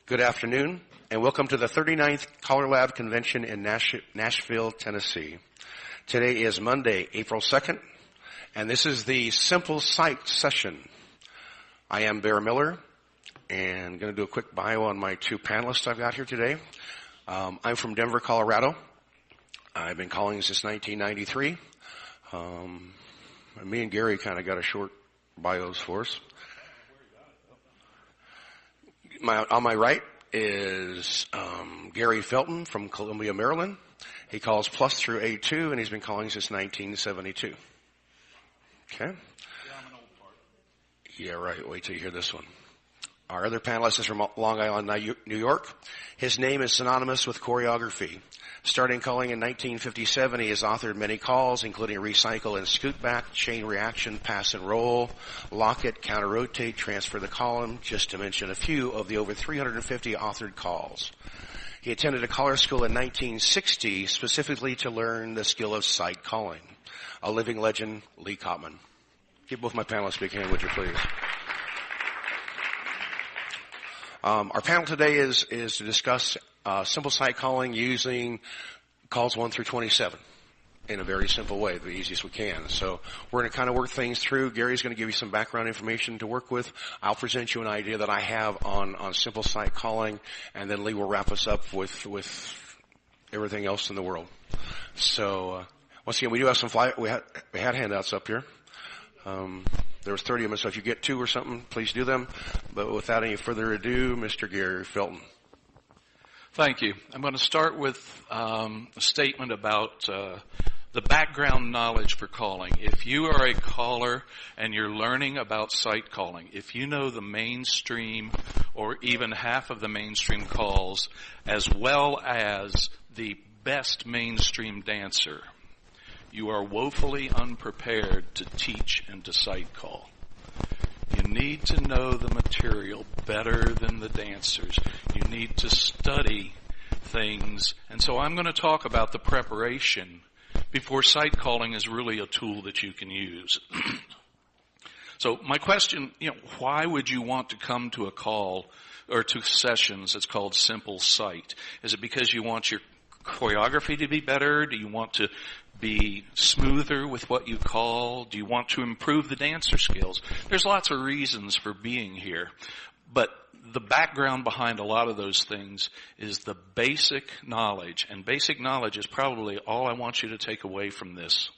Good afternoon, and welcome to the 39th CALLERLAB Convention in Nashville, Tennessee. Today is Monday, April 2nd, and this is the Simple Sight session. I am Bear Miller, and going to do a quick bio on my two panelists I've got here today. I'm from Denver, Colorado. I've been calling since 1993. Me and Gary kind of got a short bios for us. On my right is Gary Felton from Columbia, Maryland. He calls plus through A2, and he's been calling since 1972. Okay? Yeah, I'm an old part. Yeah, right. Wait till you hear this one. Our other panelist is from Long Island, New York. His name is synonymous with choreography. Starting calling in 1957, he has authored many calls, including Recycle and Scoot Back, Chain Reaction, Pass and Roll, Lock It, Counter Rotate, Transfer the Column, just to mention a few of the over 350 authored calls. He attended a caller school in 1960 specifically to learn the skill of sight calling. A living legend, Lee Kopman. Give both my panelists a big hand, would you please? Our panel today is to discuss simple sight calling using calls 1 through 27 in a very simple way, the easiest we can. So we're going to kind of work things through. Gary's going to give you some background information to work with. I'll present you an idea that I have on simple sight calling, and then Lee will wrap us up with everything else in the world. So once again, we do have some we had handouts up here. There was 30 of them, so if you get 2 or something, please do them. But without any further ado, Mr. Gary Felton. Thank you. I'm going to start with a statement about the background knowledge for calling. If you are a caller and you're learning about sight calling, if you know the mainstream or even half of the mainstream calls as well as the best mainstream dancer, you are woefully unprepared to teach and to sight call. You need to know the material better than the dancers. You need to study things. And so I'm going to talk about the preparation before sight calling is really a tool that you can use. So my question, why would you want to come to a call or to sessions that's called Simple Sight? Is it because you want your choreography to be better? Do you want to be smoother with what you call? Do you want to improve the dancer skills? There's lots of reasons for being here. But the background behind a lot of those things is the basic knowledge. And basic knowledge is probably all I want you to take away from this.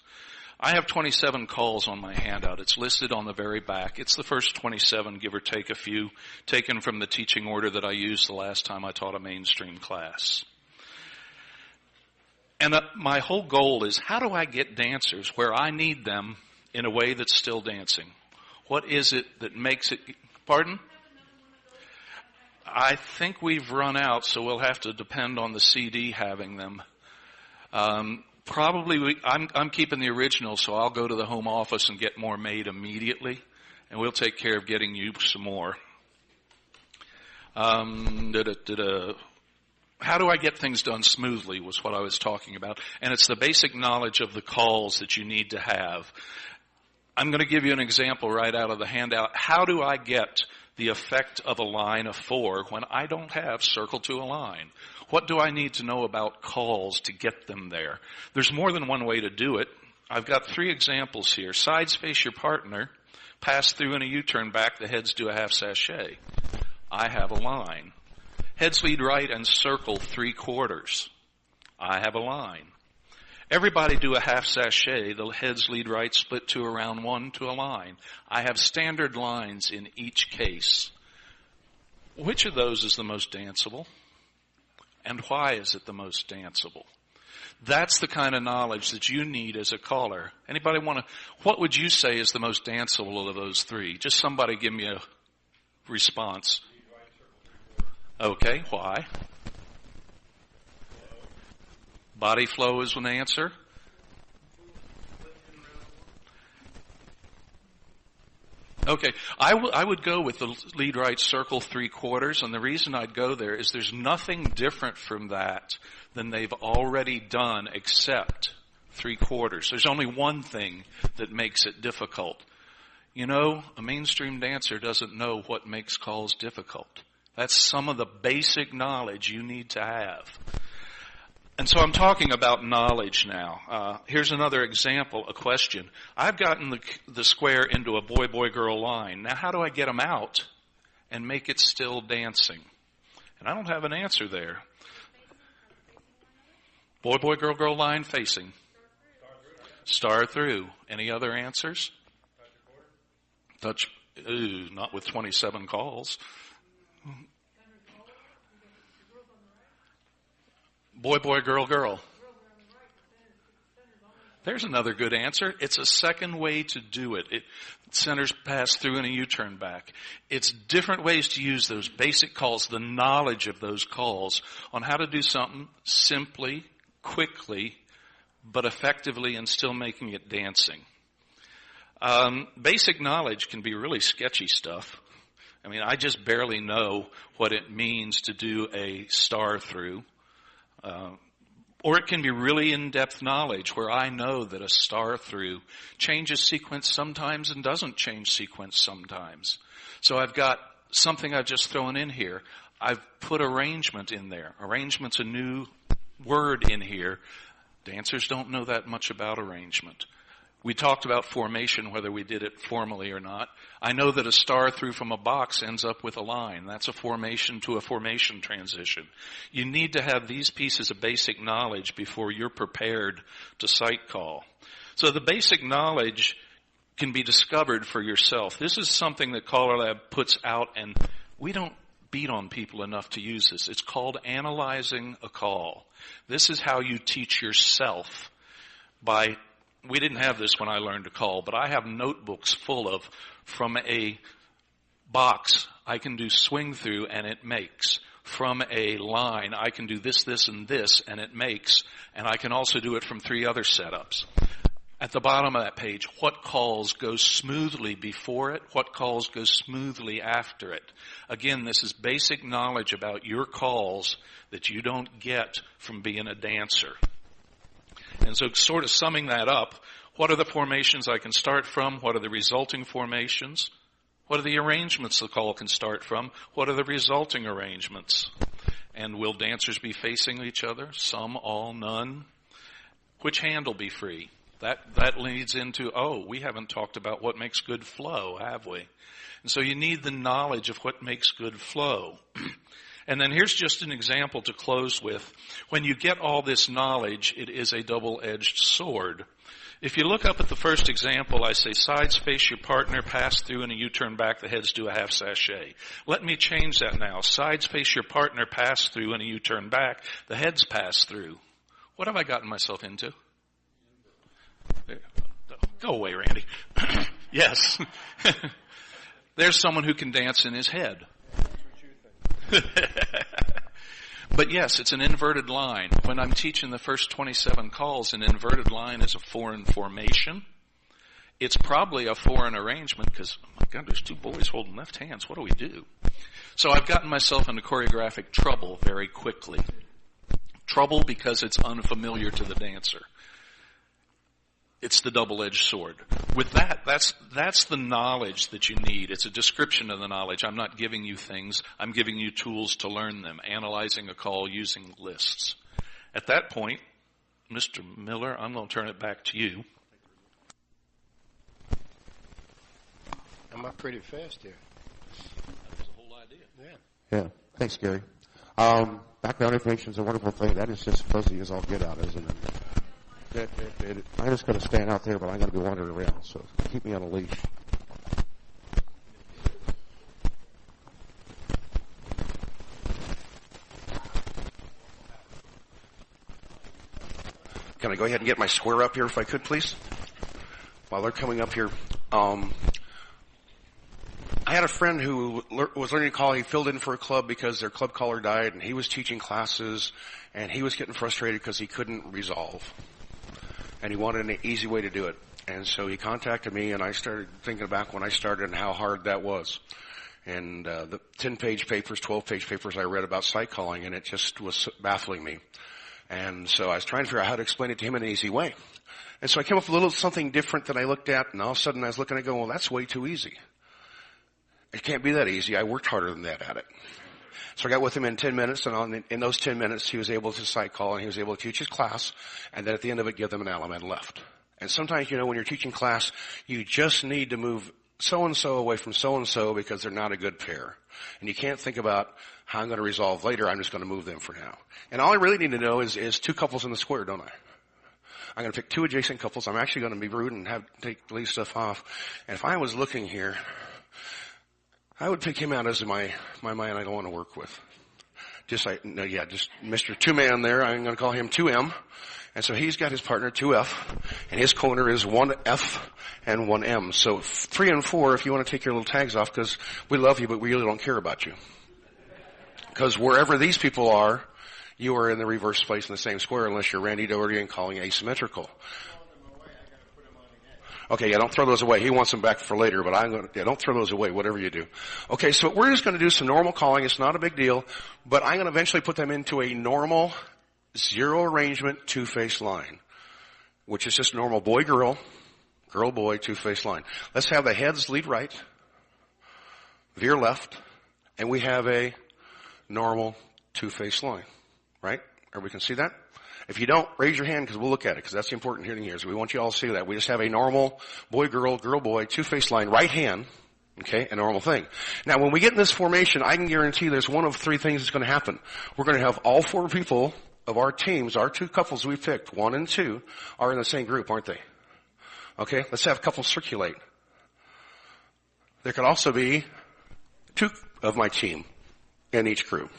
I have 27 calls on my handout. It's listed on the very back. It's the first 27, give or take a few, taken from the teaching order that I used the last time I taught a mainstream class. And my whole goal is, how do I get dancers where I need them in a way that's still dancing? What is it that makes it... Pardon? I think we've run out, so we'll have to depend on the CD having them. I'm keeping the original, so I'll go to the home office and get more made immediately, and we'll take care of getting you some more. How do I get things done smoothly was what I was talking about. And it's the basic knowledge of the calls that you need to have. I'm going to give you an example right out of the handout. How do I get the effect of a line of 4 when I don't have circle to a line? What do I need to know about calls to get them there? There's more than one way to do it. I've got 3 examples here. Sides face your partner, pass through in a U-turn back, the heads do a half sachet. I have a line. Heads lead right and circle 3/4. I have a line. Everybody do a half sachet. The heads lead right, split 2 around 1 to a line. I have standard lines in each case. Which of those is the most danceable? And why is it the most danceable? That's the kind of knowledge that you need as a caller. Anybody what would you say is the most danceable of those 3? Just somebody give me a response. Okay, why? Body flow is an answer. Okay, I would go with the lead right circle 3/4, and the reason I'd go there is there's nothing different from that than they've already done except 3/4. There's only one thing that makes it difficult. A mainstream dancer doesn't know what makes calls difficult. That's some of the basic knowledge you need to have. And so I'm talking about knowledge now. Here's another example, a question. I've gotten the square into a boy-boy-girl line. Now how do I get them out and make it still dancing? And I don't have an answer there. Boy-boy-girl-girl line facing. Star through. Any other answers? Touch. Ooh, not with 27 calls. Boy, boy, girl, girl. There's another good answer. It's a second way to do it. Centers pass through and a U-turn back. It's different ways to use those basic calls, the knowledge of those calls on how to do something simply, quickly, but effectively and still making it dancing. Basic knowledge can be really sketchy stuff. I mean, I just barely know what it means to do a star through. Or it can be really in-depth knowledge where I know that a star through changes sequence sometimes and doesn't change sequence sometimes. So I've got something I've just thrown in here. I've put arrangement in there. Arrangement's a new word in here. Dancers don't know that much about arrangement. We talked about formation, whether we did it formally or not. I know that a star through from a box ends up with a line. That's a formation to a formation transition. You need to have these pieces of basic knowledge before you're prepared to sight call. So the basic knowledge can be discovered for yourself. This is something that CALLERLAB puts out, and we don't beat on people enough to use this. It's called analyzing a call. This is how you teach yourself by... We didn't have this when I learned to call, but I have notebooks full of, from a box, I can do swing through and it makes. From a line, I can do this, this, and this, and it makes. And I can also do it from 3 other setups. At the bottom of that page, what calls go smoothly before it, what calls go smoothly after it. Again, this is basic knowledge about your calls that you don't get from being a dancer. And so sort of summing that up, what are the formations I can start from? What are the resulting formations? What are the arrangements the call can start from? What are the resulting arrangements? And will dancers be facing each other? Some, all, none? Which hand will be free? That leads into, we haven't talked about what makes good flow, have we? And so you need the knowledge of what makes good flow. And then here's just an example to close with. When you get all this knowledge, it is a double-edged sword. If you look up at the first example, I say sides face your partner, pass through, and a U-turn back, the heads do a half sachet. Let me change that now. Sides face your partner, pass through, and a U-turn back, the heads pass through. What have I gotten myself into? Go away, Randy. Yes. There's someone who can dance in his head. But yes, it's an inverted line. When I'm teaching the first 27 calls, an inverted line is a foreign formation. It's probably a foreign arrangement because, oh my God, there's 2 boys holding left hands. What do we do? So I've gotten myself into choreographic trouble very quickly. Trouble because it's unfamiliar to the dancer. It's the double-edged sword. With that, that's the knowledge that you need. It's a description of the knowledge. I'm not giving you things. I'm giving you tools to learn them, analyzing a call using lists. At that point, Mr. Miller, I'm going to turn it back to you. I'm up pretty fast here. That was the whole idea. Yeah. Thanks, Gary. Background information is a wonderful thing. That is just fuzzy as all get out, isn't it? I'm just going to stand out there, but I'm going to be wandering around, so keep me on a leash. Can I go ahead and get my square up here if I could, please? While they're coming up here. I had a friend who was learning to call. He filled in for a club because their club caller died, and he was teaching classes, and he was getting frustrated because he couldn't resolve. And he wanted an easy way to do it. And so he contacted me, and I started thinking back when I started and how hard that was. And the 10-page papers, 12-page papers I read about sight calling, and it just was baffling me. And so I was trying to figure out how to explain it to him in an easy way. And so I came up with a little something different that I looked at, and all of a sudden I was looking at it going, well, that's way too easy. It can't be that easy. I worked harder than that at it. So I got with him in 10 minutes, and in those 10 minutes, he was able to sight call, and he was able to teach his class, and then at the end of it, give them an element left. And sometimes, when you're teaching class, you just need to move so-and-so away from so-and-so because they're not a good pair. And you can't think about how I'm going to resolve later. I'm just going to move them for now. And all I really need to know is two couples in the square, don't I? I'm going to pick two adjacent couples. I'm actually going to be rude and leave stuff off. And if I was looking here, I would pick him out as my man I don't want to work with. Just Mr. Two-Man there. I'm going to call him 2M. And so he's got his partner 2F, and his corner is 1F and 1M. So 3 and 4, if you want to take your little tags off, because we love you, but we really don't care about you. Because wherever these people are, you are in the reverse place in the same square, unless you're Randy Doherty and calling asymmetrical. Okay, don't throw those away. He wants them back for later, but don't throw those away, whatever you do. Okay, so we're just going to do some normal calling. It's not a big deal, but I'm going to eventually put them into a normal zero arrangement two-face line, which is just normal boy-girl, girl-boy, two-face line. Let's have the heads lead right, veer left, and we have a normal two-face line, right? Everybody can see that? If you don't, raise your hand because we'll look at it because that's the important thing here. So we want you all to see that. We just have a normal boy-girl, girl-boy, two-face line, right hand, okay, a normal thing. Now, when we get in this formation, I can guarantee there's one of three things that's going to happen. We're going to have all four people of our teams, our two couples we picked, 1 and 2, are in the same group, aren't they? Okay, let's have couples circulate. There could also be 2 of my team in each group.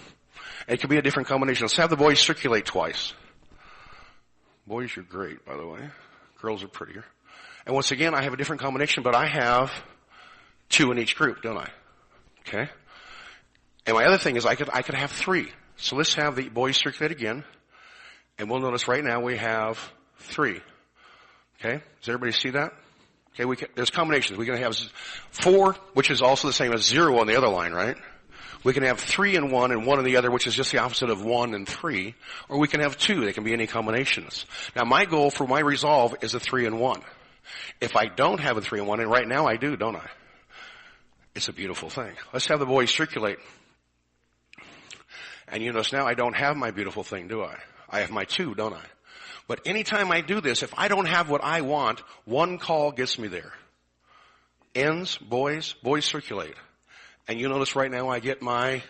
It could be a different combination. Let's have the boys circulate twice. Boys are great, by the way. Girls are prettier. And once again, I have a different combination, but I have 2 in each group, don't I? Okay? And my other thing is I could have 3. So let's have the boys circulate again. And we'll notice right now we have 3. Okay? Does everybody see that? Okay, there's combinations. We're going to have 4, which is also the same as 0 on the other line, right? We can have 3 and 1 and 1 in the other, which is just the opposite of 1 and 3. Or we can have 2. They can be any combinations. Now my goal for my resolve is a 3 and 1. If I don't have a 3 and 1, and right now I do, don't I? It's a beautiful thing. Let's have the boys circulate. And you notice now I don't have my beautiful thing, do I? I have my 2, don't I? But anytime I do this, if I don't have what I want, one call gets me there. Ends, boys circulate. And you notice right now I get my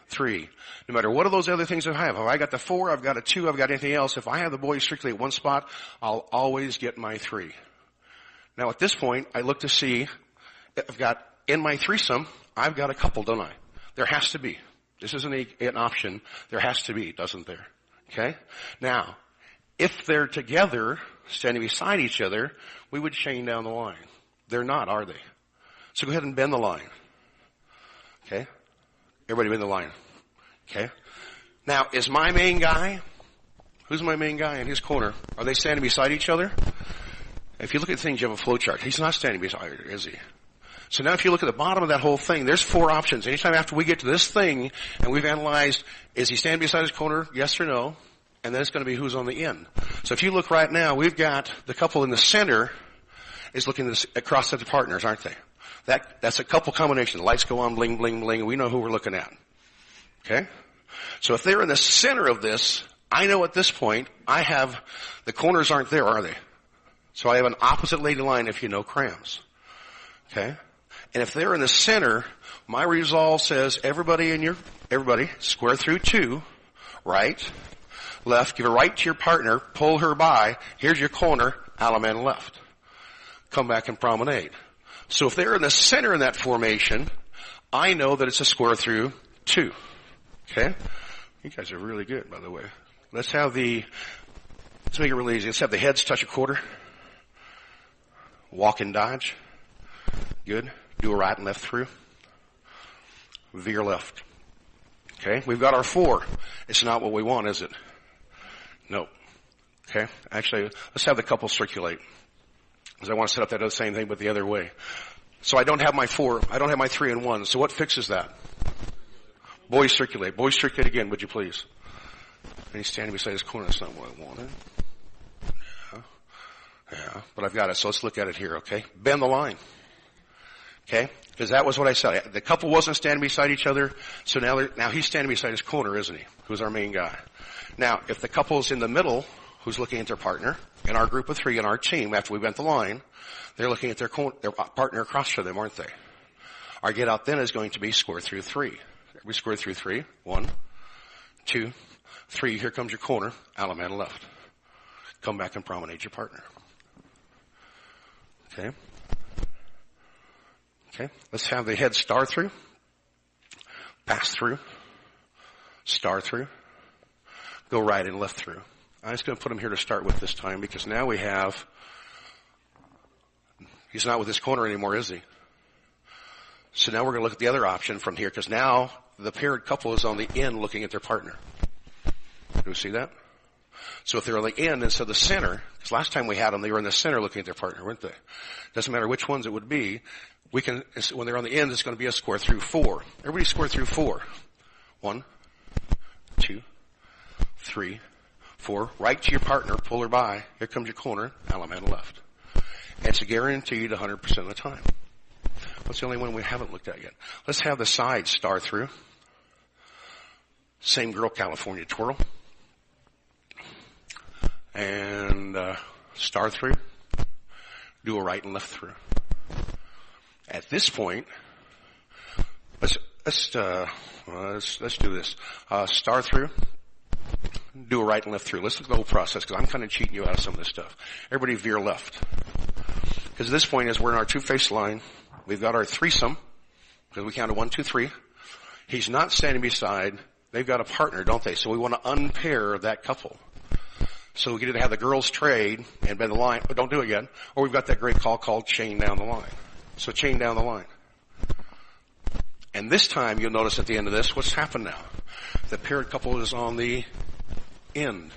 3. No matter what of those other things I have. If I got the 4, I've got a 2, I've got anything else. If I have the boys circulate one spot, I'll always get my 3. Now at this point, I look to see if I've got, in my threesome, I've got a couple, don't I? There has to be. This isn't an option. There has to be, doesn't there? Okay? Now, if they're together, standing beside each other, we would chain down the line. They're not, are they? So go ahead and bend the line. Okay? Everybody bend the line. Okay? Now, is my main guy, who's my main guy in his corner? Are they standing beside each other? If you look at things, you have a flow chart. He's not standing beside her, is he? So now if you look at the bottom of that whole thing, there's 4 options. Anytime after we get to this thing, and we've analyzed, is he standing beside his corner, yes or no? And then it's going to be who's on the end. So if you look right now, we've got the couple in the center is looking across at the partners, aren't they? That's a couple combination. The lights go on, bling, bling, bling. We know who we're looking at. Okay? So if they're in the center of this, I know at this point, the corners aren't there, are they? So I have an opposite lady line if you know crayons. Okay? And if they're in the center, my resolve says everybody, square through 2, right, left, give a right to your partner, pull her by, here's your corner, Alaman left. Come back and promenade. So if they're in the center in that formation, I know that it's a square through 2. Okay? You guys are really good, by the way. Let's make it really easy. Let's have the heads touch a quarter. Walk and dodge. Good. Do a right and left through. Veer left. Okay? We've got our 4. It's not what we want, is it? No. Okay? Actually, let's have the couple circulate. Because I want to set up that other same thing, but the other way. So I don't have my 4. I don't have my 3 and 1. So what fixes that? Boys circulate. Boys circulate again, would you please? And he's standing beside his corner. That's not what I wanted. Yeah. But I've got it. So let's look at it here, okay? Bend the line. Okay? Because that was what I said. The couple wasn't standing beside each other, so now he's standing beside his corner, isn't he? Who's our main guy. Now, if the couple's in the middle, who's looking at their partner, in our group of three, in our team, after we bent the line, they're looking at their partner across from them, aren't they? Our get out then is going to be square through three. We square through three. 1, 2, 3. Here comes your corner. Alameda left. Come back and promenade your partner. Okay. Okay. Let's have the head star through. Pass through. Star through. Go right and left through. I'm just going to put him here to start with this time because now we have, he's not with his corner anymore, is he? So now we're going to look at the other option from here because now the paired couple is on the end looking at their partner. Do you see that? So if they're on the end instead of the center, because last time we had them, they were in the center looking at their partner, weren't they? Doesn't matter which ones it would be. We can, when they're on the end, it's going to be a square through 4. Everybody square through 4. 1, 2, 3, 4. Right to your partner, pull her by. Here comes your corner, Alameda left. And it's guaranteed 100% of the time. What's the only one we haven't looked at yet? Let's have the side star through. Same girl, California twirl. And star through. Do a right and left through. At this point, let's do this. Star through. Do a right and left through. Let's look at the whole process because I'm kind of cheating you out of some of this stuff. Everybody veer left. Because at this point, as we're in our two-face line, we've got our threesome because we counted 1, 2, 3. He's not standing beside. They've got a partner, don't they? So we want to unpair that couple. So we can either have the girls trade and bend the line, but don't do it yet. Or we've got that great call called chain down the line. So chain down the line. And this time you'll notice at the end of this, what's happened now? The paired couple is on the end.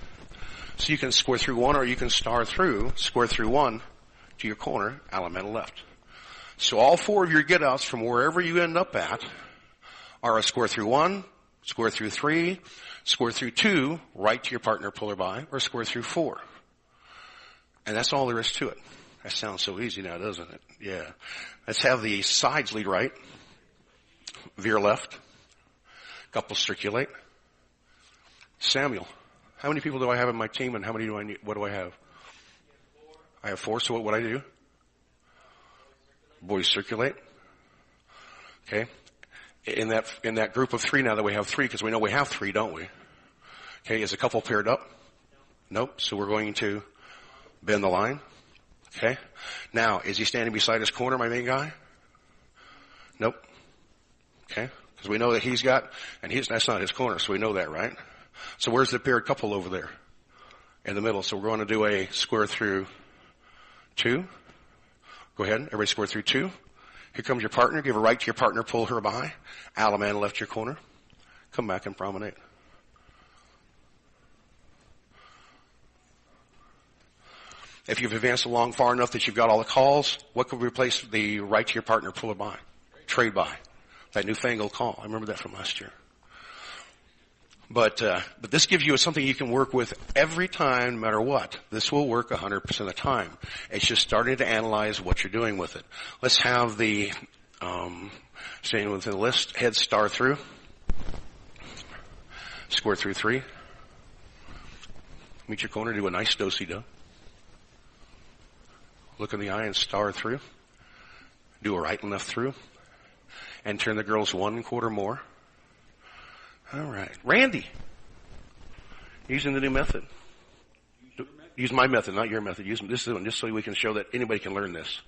So you can square through 1 or you can star through, square through 1 to your corner, Alameda left. So all 4 of your get outs from wherever you end up at are a square through 1, square through 3, square through 2, right to your partner, pull her by, or square through 4. And that's all there is to it. That sounds so easy now, doesn't it? Yeah. Let's have the sides lead right, veer left, couple circulate. Samuel, how many people do I have in my team and how many do I need? What do I have? I have 4, so what would I do? Boys circulate. Okay. In that group of 3 now that we have 3, because we know we have 3, don't we? Okay, is a couple paired up? Nope. So we're going to bend the line. Okay. Now, is he standing beside his corner, my main guy? Nope. Okay. Because we know that he's got, and that's not his corner, so we know that, right? So where's the paired couple over there? In the middle. So we're going to do a square through 2. Go ahead. Everybody square through 2. Here comes your partner. Give a right to your partner. Pull her by. Alameda left your corner. Come back and promenade. If you've advanced along far enough that you've got all the calls, what could replace the right to your partner? Pull her by. Trade by. That newfangled call. I remember that from last year. But this gives you something you can work with every time, no matter what. This will work 100% of the time. It's just starting to analyze what you're doing with it. Let's have the, staying within the list, head star through, square through 3, meet your corner, do a nice do-si-do. Look in the eye and star through, do a right and left through, and turn the girls 1/4 more. All right. Randy. Using the new method. Use my method, not your method. Use this one just so we can show that anybody can learn this.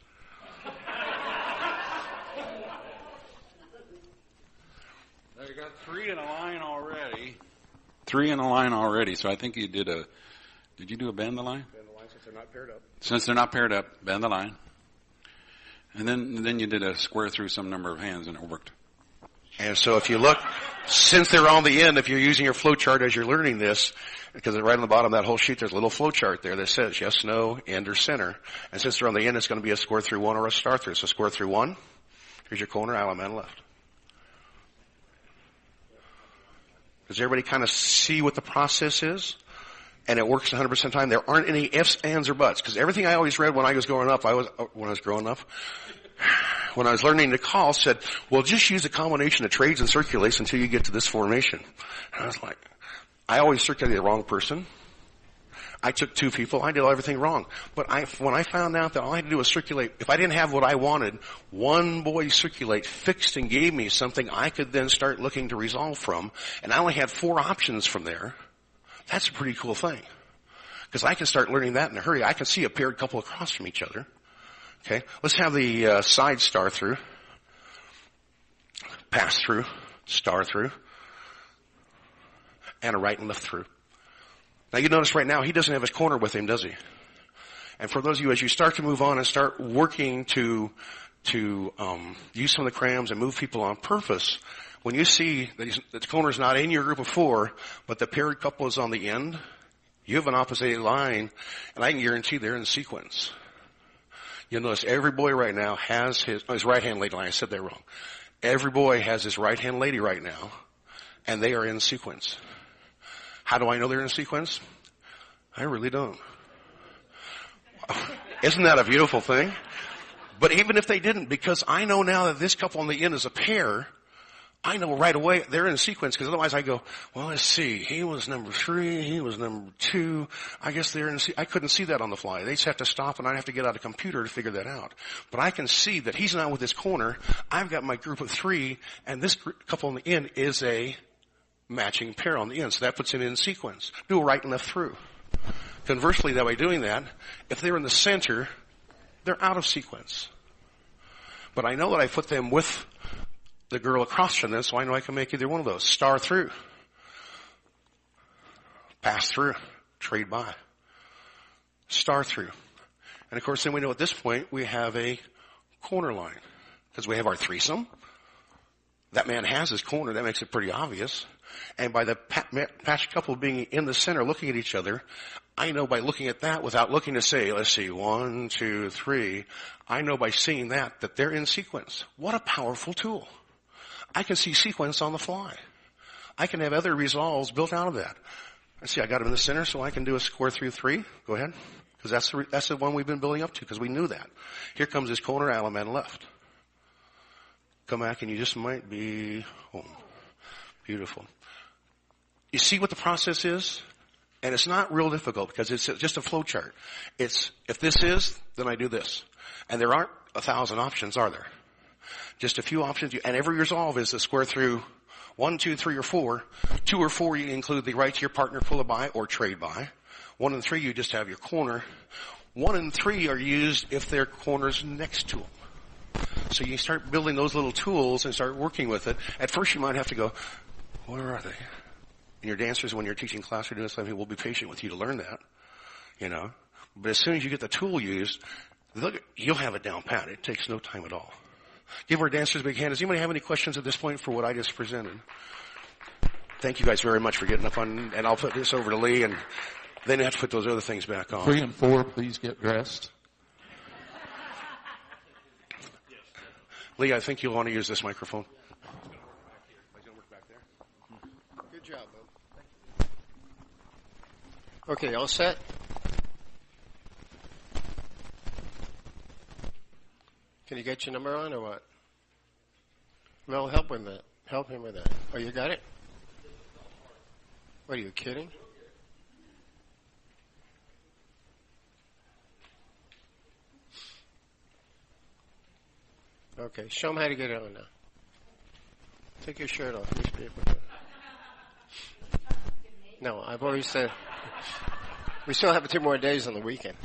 Now you got 3 in a line already. 3 in a line already. So I think you did you do a bend the line? Bend the line since they're not paired up. Since they're not paired up, bend the line. And then you did a square through some number of hands and it worked. And so if you look, since they're on the end, if you're using your flow chart as you're learning this, because right on the bottom of that whole sheet, there's a little flow chart there that says yes, no, end, or center. And since they're on the end, it's going to be a square through 1 or a star through. So square through 1. Here's your corner, Alameda left. Does everybody kind of see what the process is? And it works 100% of the time. There aren't any ifs, ands, or buts. Because everything I always read when I was growing up, when I was learning to call, said, well, just use a combination of trades and circulates until you get to this formation. And I was like, I always circulated the wrong person. I took two people. I did everything wrong. But when I found out that all I had to do was circulate, if I didn't have what I wanted, one boy circulate fixed and gave me something I could then start looking to resolve from, and I only had 4 options from there. That's a pretty cool thing. Because I can start learning that in a hurry. I can see a paired couple across from each other. Okay, let's have the side star through, pass through, star through, and a right and left through. Now you notice right now he doesn't have his corner with him, does he? And for those of you, as you start to move on and start working to use some of the crayons and move people on purpose, when you see that the corner's not in your group of 4, but the paired couple is on the end, you have an opposite line, and I can guarantee they're in sequence. You'll notice every boy right now has his right-hand lady line. I said that wrong. Every boy has his right-hand lady right now, and they are in sequence. How do I know they're in sequence? I really don't. Isn't that a beautiful thing? But even if they didn't, because I know now that this couple on the end is a pair, I know right away they're in sequence, because otherwise I go, well, let's see, he was number 3, he was number 2, I guess they're in I couldn't see that on the fly. They just have to stop, and I'd have to get out a computer to figure that out. But I can see that he's not with his corner, I've got my group of 3, and this couple on the end is a matching pair on the end, so that puts it in sequence. Do a right and left through. Conversely, that by doing that, if they're in the center, they're out of sequence. But I know that I put them with the girl across from them, so I know I can make either one of those. Star through. Pass through. Trade by. Star through. And of course, then we know at this point we have a corner line, because we have our threesome. That man has his corner. That makes it pretty obvious. And by the patched couple being in the center looking at each other, I know by looking at that without looking to say, let's see, 1, 2, 3, I know by seeing that they're in sequence. What a powerful tool. I can see sequence on the fly. I can have other resolves built out of that. Let's see, I got him in the center, so I can do a square through 3. Go ahead. Because that's the one we've been building up to, because we knew that. Here comes his corner, Alaman left. Come back and you just might be home. Beautiful. You see what the process is? And it's not real difficult, because it's just a flow chart. It's, if this is, then I do this. And there aren't 1,000 options, are there? Just a few options. And every resolve is a square through 1, 2, 3, or 4. 2 or 4, you include the right to your partner, pull a by, or trade by. 1 and 3, you just have your corner. 1 and 3 are used if their corner's next to them. So you start building those little tools and start working with it. At first you might have to go, where are they? And your dancers, when you're teaching class or doing something, will be patient with you to learn that, you know. But as soon as you get the tool used, you'll have it down pat. It takes no time at all. Give our dancers a big hand. Does anybody have any questions at this point for what I just presented? Thank you guys very much for getting up on, and I'll put this over to Lee, and then you have to put those other things back on. 3 and 4, please get dressed. Lee, I think you'll want to use this microphone. Good job, Bob. Okay, all set? Can you get your number on or what? No, help with that. Help him with that. Oh, you got it? What, are you kidding? Okay, show him how to get it on now. Take your shirt off. No, I've already said we still have 2 more days on the weekend.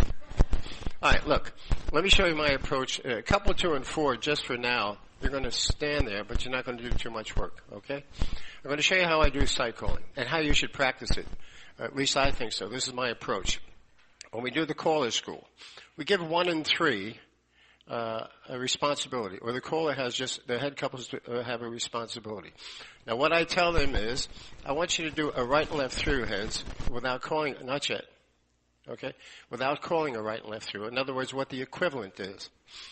All right, look, let me show you my approach. A couple, 2 and 4, just for now. You're going to stand there, but you're not going to do too much work, okay? I'm going to show you how I do site calling and how you should practice it. At least I think so. This is my approach. When we do the caller school, we give 1 and 3 a responsibility, or the caller has just, the head couples have a responsibility. Now what I tell them is, I want you to do a right and left through, heads, without calling, not yet, okay, without calling a right and left through. In other words, what the equivalent is.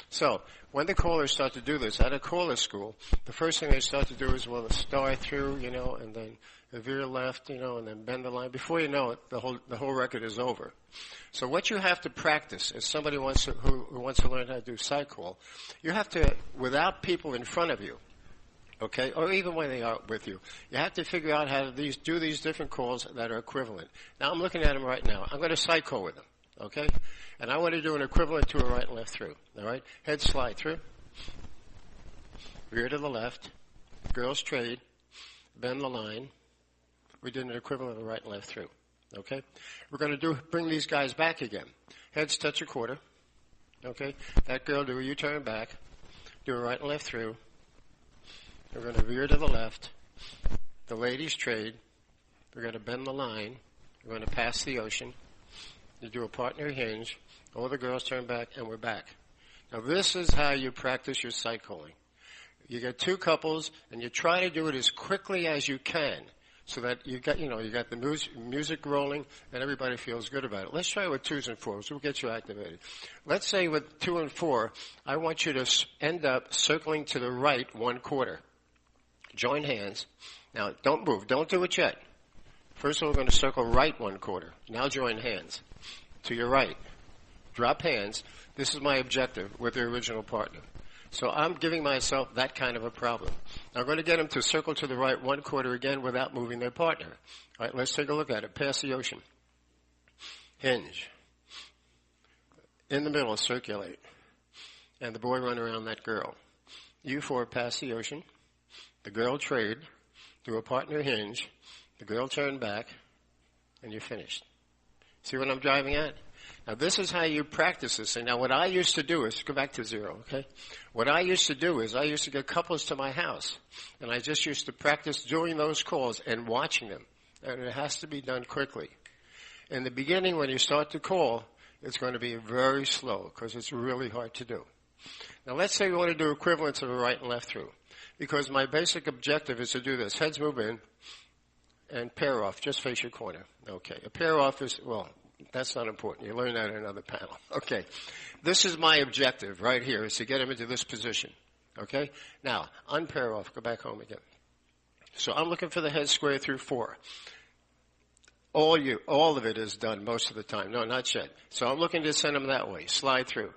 So, when the callers start to do this at a caller school, the first thing they start to do is, well, star through, you know, and then veer left, and then bend the line. Before you know it, the whole record is over. So what you have to practice, as somebody who wants to learn how to do sight call, you have to, without people in front of you, okay, or even when they are with you, you have to figure out how to do these different calls that are equivalent. Now I'm looking at them right now. I'm going to sight call with them, okay? And I want to do an equivalent to a right and left through, all right? Head slide through, rear to the left, girls trade, bend the line. We did an equivalent of a right and left through, okay? We're going to bring these guys back again. Heads touch a quarter, okay? That girl do a U-turn back, do a right and left through. We're going to veer to the left. The ladies trade. We're going to bend the line. We're going to pass the ocean. You do a partner hinge. All the girls turn back, and we're back. Now, this is how you practice your sight calling. You get two couples, and you try to do it as quickly as you can, so that you got the music rolling, and everybody feels good about it. Let's try it with 2s and 4s. We'll get you activated. Let's say with 2 and 4, I want you to end up circling to the right 1/4. Join hands. Now, don't move. Don't do it yet. First of all, we're going to circle right 1/4. Now join hands. To your right. Drop hands. This is my objective with the original partner. So I'm giving myself that kind of a problem. Now I'm going to get them to circle to the right 1/4 again without moving their partner. All right, let's take a look at it. Pass the ocean. Hinge. In the middle, circulate. And the boy run around that girl. You 4 pass the ocean. The girl trade, do a partner hinge, the girl turn back, and you're finished. See what I'm driving at? Now this is how you practice this thing. Now what I used to do is, go back to 0, okay? What I used to do is I used to get couples to my house, and I just used to practice doing those calls and watching them. And it has to be done quickly. In the beginning, when you start to call, it's going to be very slow because it's really hard to do. Now let's say we want to do equivalents of a right and left through. Because my basic objective is to do this. Heads move in and pair off. Just face your corner. Okay. A pair off is, well, that's not important. You learn that in another panel. Okay. This is my objective right here, is to get him into this position. Okay? Now, unpair off. Go back home again. So I'm looking for the head square through 4. All of it is done most of the time. No, not yet. So I'm looking to send him that way. Slide through.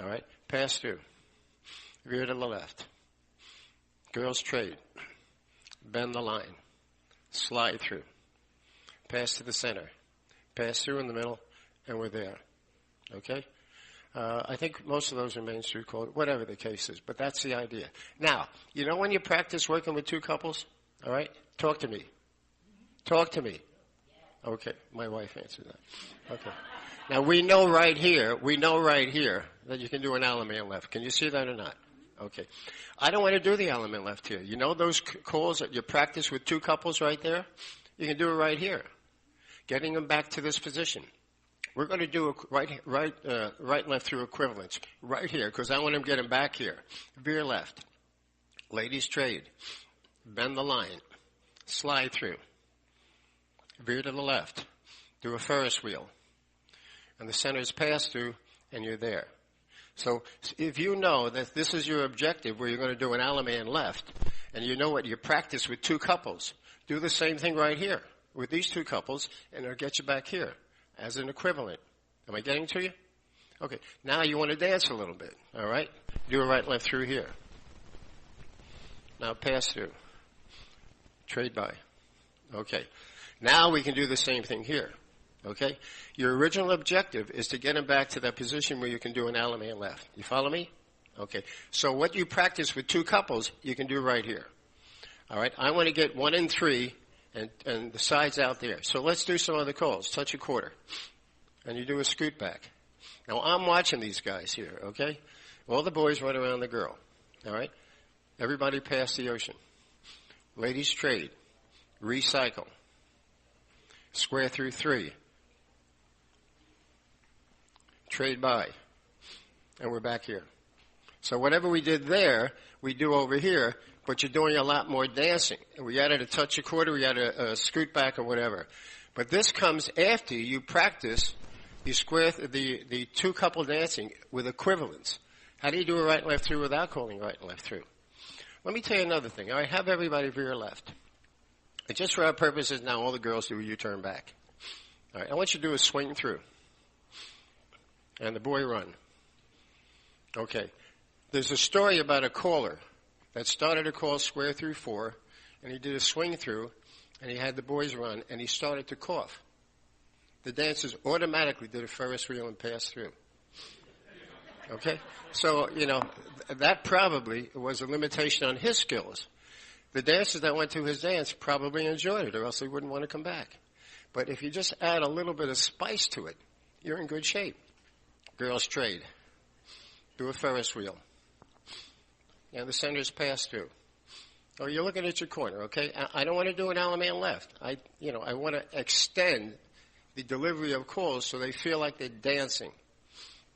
All right? Pass through. Veer to the left. Girls trade. Bend the line. Slide through. Pass to the center. Pass through in the middle, and we're there. Okay? I think most of those are Main Street called, whatever the case is, but that's the idea. Now, when you practice working with 2 couples, all right? Talk to me. Talk to me. Okay, my wife answered that. Okay. Now, we know right here that you can do an Allemande left. Can you see that or not? Okay. I don't want to do the Allemande left here. You know those calls that you practice with 2 couples right there? You can do it right here. Getting them back to this position. We're going to do a right and left through equivalents right here because I want them to get them back here. Veer left. Ladies trade. Bend the line. Slide through. Veer to the left. Do a Ferris wheel. And the center is passed through and you're there. So if you know that this is your objective where you're going to do an Allemande left, and you know what you practice with 2 couples, do the same thing right here with these 2 couples, and it'll get you back here as an equivalent. Am I getting to you? Okay. Now you want to dance a little bit, all right? Do a right left through here. Now pass through. Trade by. Okay. Now we can do the same thing here. Okay? Your original objective is to get him back to that position where you can do an Allemande left. You follow me? Okay. So what you practice with 2 couples, you can do right here. All right? I want to get 1 and 3 and the sides out there. So let's do some other calls. Touch a quarter. And you do a scoot back. Now I'm watching these guys here, okay? All the boys run around the girl. All right? Everybody pass the ocean. Ladies trade. Recycle. Square through 3. Trade by. And we're back here. So whatever we did there, we do over here, but you're doing a lot more dancing. We added a touch a quarter, we added a scoot back or whatever. But this comes after you practice the 2 couple dancing with equivalents. How do you do a right and left through without calling right and left through? Let me tell you another thing. All right, have everybody veer left. And just for our purposes now, all the girls do a U-turn back. All right, I want you to do a swing through. And the boy run. Okay. There's a story about a caller that started a call square through 4, and he did a swing through, and he had the boys run, and he started to cough. The dancers automatically did a Ferris wheel and passed through. Okay? So, that probably was a limitation on his skills. The dancers that went to his dance probably enjoyed it, or else they wouldn't want to come back. But if you just add a little bit of spice to it, you're in good shape. Girls trade. Do a Ferris wheel. And the centers pass through. Or you're looking at your corner, okay? I don't want to do an Alaman left. I want to extend the delivery of calls so they feel like they're dancing.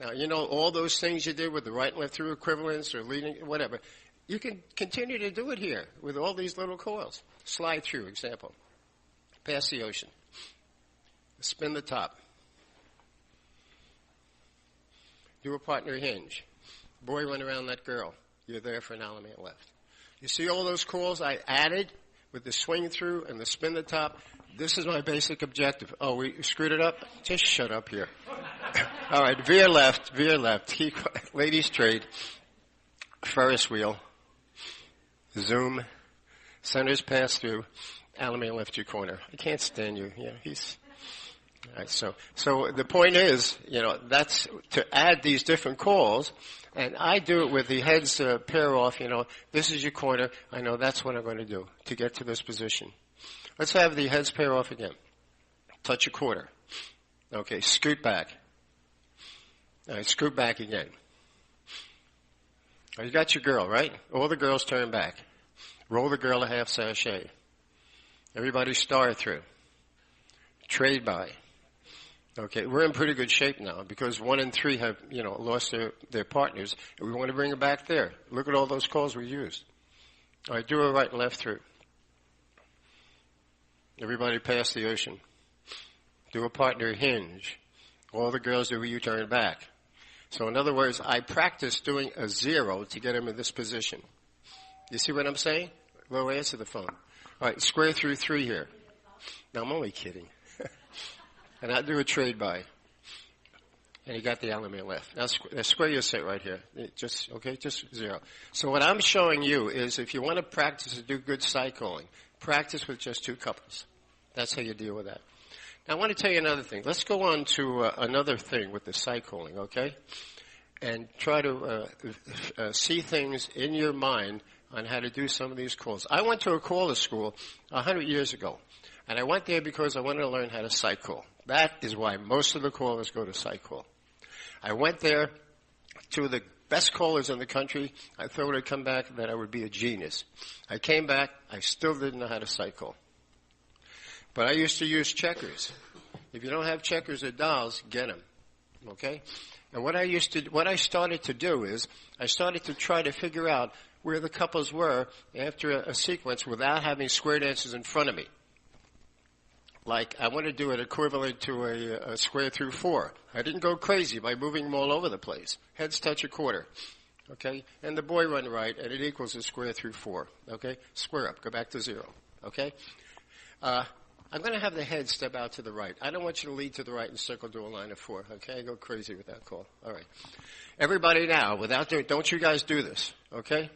Now, all those things you did with the right and left through equivalence or leading, whatever, you can continue to do it here with all these little calls. Slide through, example. Pass the ocean. Spin the top. Do a partner hinge. Boy, run around that girl. You're there for an Alaman left. You see all those calls I added with the swing through and the spin the top? This is my basic objective. Oh, we screwed it up? Just shut up here. All right, veer left. Ladies trade. Ferris wheel. Zoom. Centers pass through. Alaman left your corner. I can't stand you. All right, so the point is, that's to add these different calls, and I do it with the heads pair off, this is your corner. I know that's what I'm going to do to get to this position. Let's have the heads pair off again. Touch a quarter. Okay, scoot back. All right, scoot back again. You got your girl, right? All the girls turn back. Roll the girl a half sachet. Everybody star through. Trade by. Okay, we're in pretty good shape now because 1 and 3 have, lost their partners, and we want to bring them back there. Look at all those calls we used. All right, do a right and left through. Everybody pass the ocean. Do a partner hinge. All the girls do a U-turn back. So in other words, I practice doing a 0 to get them in this position. You see what I'm saying? Well, answer the phone. All right, square through 3 here. Now, I'm only kidding. And I do a trade by. And you got the Alaman left. Now square your set right here. Just 0. So what I'm showing you is if you want to practice to do good side calling, practice with just 2 couples. That's how you deal with that. Now I want to tell you another thing. Let's go on to another thing with the side calling, okay? And try to see things in your mind on how to do some of these calls. I went to a caller school 100 years ago. And I went there because I wanted to learn how to side call. That is why most of the callers go to side call. I went there to the best callers in the country. I thought when I come back that I would be a genius. I came back. I still didn't know how to side call. But I used to use checkers. If you don't have checkers or dials, get them. Okay? And what I started to do is I started to try to figure out where the couples were after a sequence without having square dancers in front of me. Like, I want to do it equivalent to a square through 4. I didn't go crazy by moving them all over the place. Heads touch a quarter. Okay? And the boy run right, and it equals a square through 4. Okay? Square up. Go back to 0. Okay? I'm going to have the head step out to the right. I don't want you to lead to the right and circle to a line of 4. Okay? Go crazy with that call. All right. Everybody now, don't you guys do this. Okay?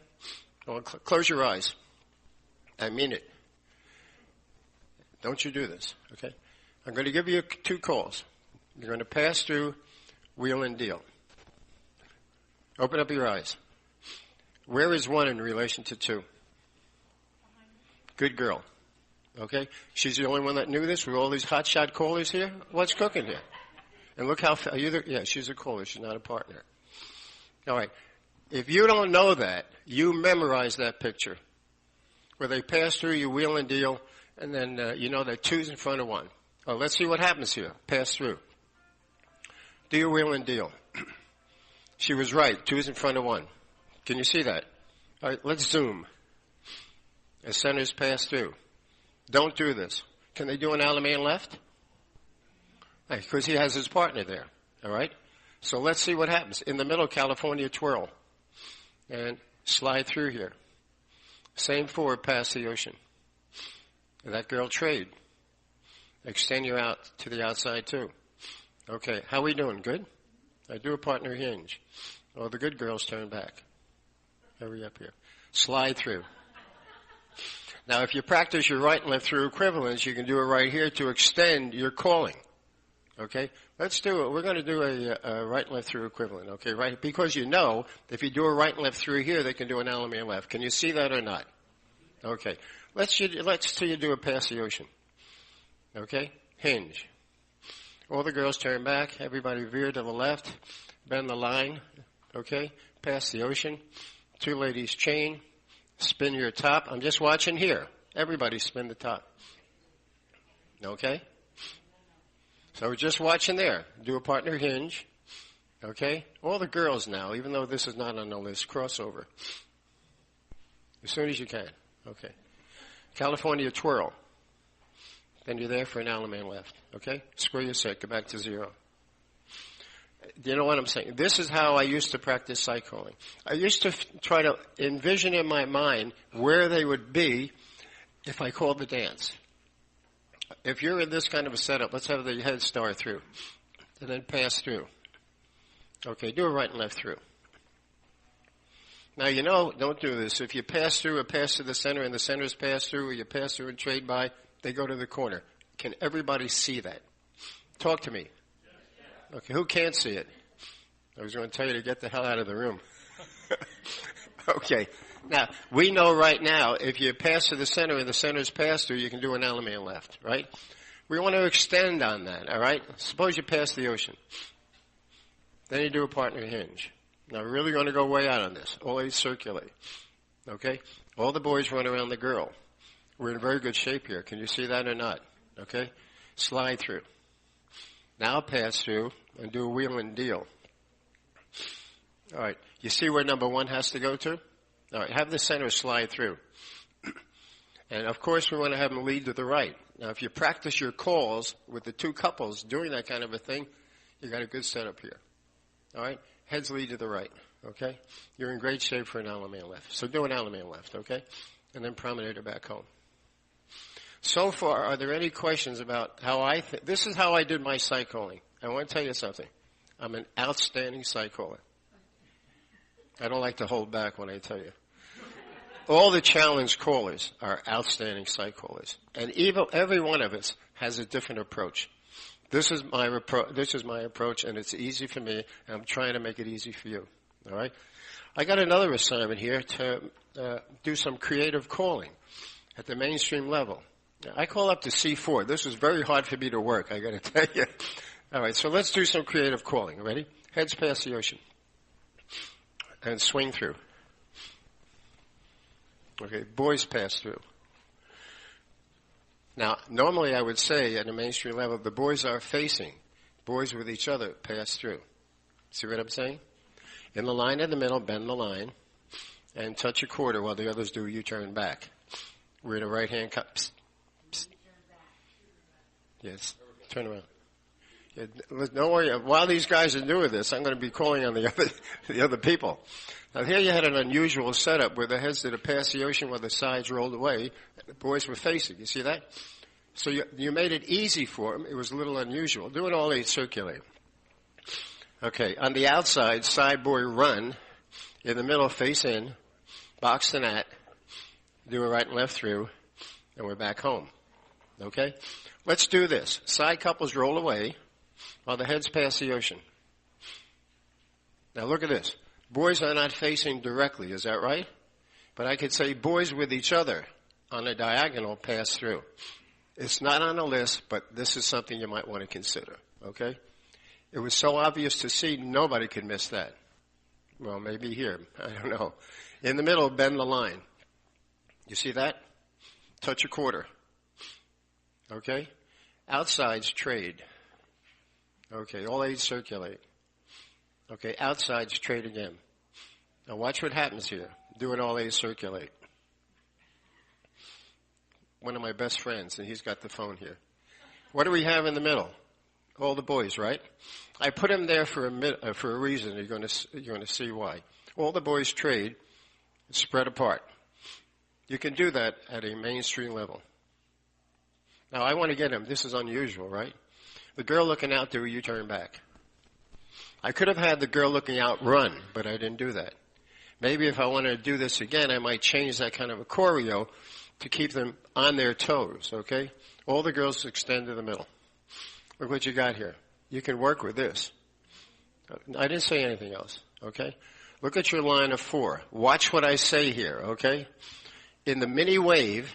Close your eyes. I mean it. Don't you do this, okay? I'm going to give you 2 calls. You're going to pass through, wheel and deal. Open up your eyes. Where is 1 in relation to 2? Good girl, okay? She's the only one that knew this with all these hotshot callers here? What's cooking here? And look how, she's a caller. She's not a partner. All right. If you don't know that, you memorize that picture. Where they pass through, you wheel and deal, and then you know that 2's in front of 1. Oh, let's see what happens here. Pass through. Do your wheel and deal. She was right. 2's in front of 1. Can you see that? All right, let's zoom. As centers pass through. Don't do this. Can they do an Alaman left? Because he has his partner there. All right? So let's see what happens. In the middle, California twirl. And slide through here. Same forward past the ocean. That girl trade. Extend you out to the outside too. Okay, how we doing? Good? I do a partner hinge. Oh, the good girls turn back. Hurry up here. Slide through. Now, if you practice your right and left through equivalents, you can do it right here to extend your calling. Okay? Let's do it. We're going to do a right and left through equivalent. Okay, right? Because you know, if you do a right and left through here, they can do an Alameda left. Can you see that or not? Okay. Let's see you do a pass the ocean. Okay? Hinge. All the girls turn back. Everybody veer to the left. Bend the line. Okay? Pass the ocean. Two ladies chain. Spin your top. I'm just watching here. Everybody spin the top. Okay? So we're just watching there. Do a partner hinge. Okay? All the girls now, even though this is not on the list, crossover. As soon as you can. Okay. California twirl. Then you're there for an Alameda left. Okay? Square your set. Go back to 0. Do you know what I'm saying? This is how I used to practice sight calling. I used to try to envision in my mind where they would be if I called the dance. If you're in this kind of a setup, let's have the head star through and then pass through. Okay, do a right and left through. Now, you know, don't do this. If you pass through or pass to the center and the center's pass through, or you pass through and trade by, they go to the corner. Can everybody see that? Talk to me. Okay, who can't see it? I was going to tell you to get the hell out of the room. Okay. Now, we know right now, if you pass to the center and the center's pass through, you can do an Alameda left, right? We want to extend on that, all right? Suppose you pass the ocean. Then you do a partner hinge. Now, we're really going to go way out on this. Always circulate, okay? All the boys run around the girl. We're in very good shape here. Can you see that or not? Okay? Slide through. Now pass through and do a wheel and deal. All right. You see where number 1 has to go to? All right. Have the center slide through. And, of course, we want to have them lead to the right. Now, if you practice your calls with the two couples doing that kind of a thing, you got a good setup here. All right? Heads lead to the right. Okay? You're in great shape for an Alameda left. So do an Alameda left, okay? And then promenade back home. So far, are there any questions about how I think? This is how I did my sight calling. I want to tell you something. I'm an outstanding sight caller. I don't like to hold back when I tell you. All the challenge callers are outstanding sight callers. And every one of us has a different approach. This is my approach, and it's easy for me, and I'm trying to make it easy for you. All right? I got another assignment here to do some creative calling at the mainstream level. I call up to C4. This is very hard for me to work, I got to tell you. All right, so let's do some creative calling. Ready? Heads past the ocean. And swing through. Okay, boys pass through. Now, normally I would say at a mainstream level, the boys are facing. Boys with each other pass through. See what I'm saying? In the line in the middle, bend the line, and touch a quarter while the others do U-turn back. We're in a right-hand cut. Psst. Yes, turn around. Yeah, don't worry. While these guys are doing this, I'm going to be calling on the other people. Now here you had an unusual setup where the heads did a pass the ocean while the sides rolled away. The boys were facing. You see that? So you made it easy for them. It was a little unusual. Do it all eight circulate. Okay, on the outside, side boy run. In the middle, face in. Box the net. Do a right and left through. And we're back home. Okay? Let's do this. Side couples roll away while the heads pass the ocean. Now look at this. Boys are not facing directly, is that right? But I could say boys with each other on a diagonal pass through. It's not on the list, but this is something you might want to consider, okay? It was so obvious to see, nobody could miss that. Well, maybe here. I don't know. In the middle, bend the line. You see that? Touch a quarter. Okay? Outsides trade. Okay, all eight circulate. Okay, outsides trade again. Now watch what happens here. Do it all eight circulate. One of my best friends, and he's got the phone here. What do we have in the middle? All the boys, right? I put him there for a reason. You're going to see why. All the boys trade, spread apart. You can do that at a mainstream level. Now, I want to get him. This is unusual, right? The girl looking out, do a U-turn back. I could have had the girl looking out run, but I didn't do that. Maybe if I wanted to do this again, I might change that kind of a choreo to keep them on their toes, okay? All the girls extend to the middle. Look what you got here. You can work with this. I didn't say anything else, okay? Look at your line of 4. Watch what I say here, okay? In the mini wave,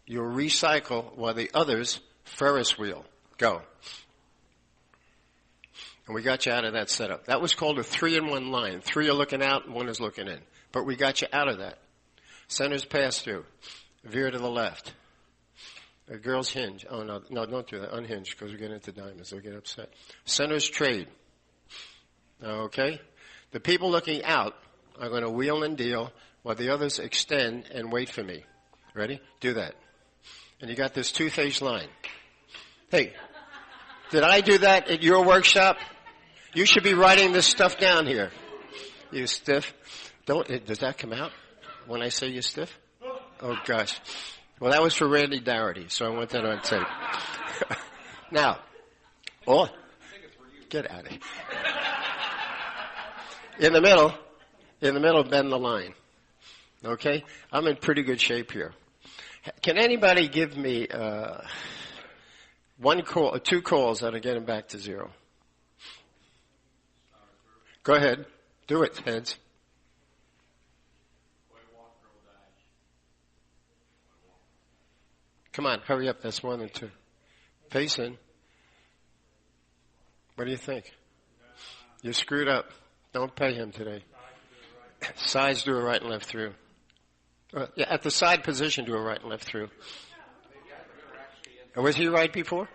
you'll recycle while the others Ferris wheel. Go. And we got you out of that setup. That was called a 3-in-1 line. 3 are looking out and 1 is looking in. But we got you out of that. Centers pass through. Veer to the left. The girls hinge. Oh, no, don't do that. Unhinge because we get into diamonds. They'll get upset. Centers trade. Okay? The people looking out are going to wheel and deal while the others extend and wait for me. Ready? Do that. And you got this 2-phase line. Hey, did I do that at your workshop? You should be writing this stuff down here. You stiff. Does that come out when I say you stiff? Oh, gosh. Well, that was for Randy Dougherty, so I want that on tape. Now, get out of here. In the middle, bend the line. Okay? I'm in pretty good shape here. Can anybody give me 2 calls that'll get him back to 0? Go ahead. Do it, heads. Come on, hurry up. That's more than 2. Face in. What do you think? You screwed up. Don't pay him today. Sides do a right and left through. Yeah, at the side position, do a right and left through. Was he right before?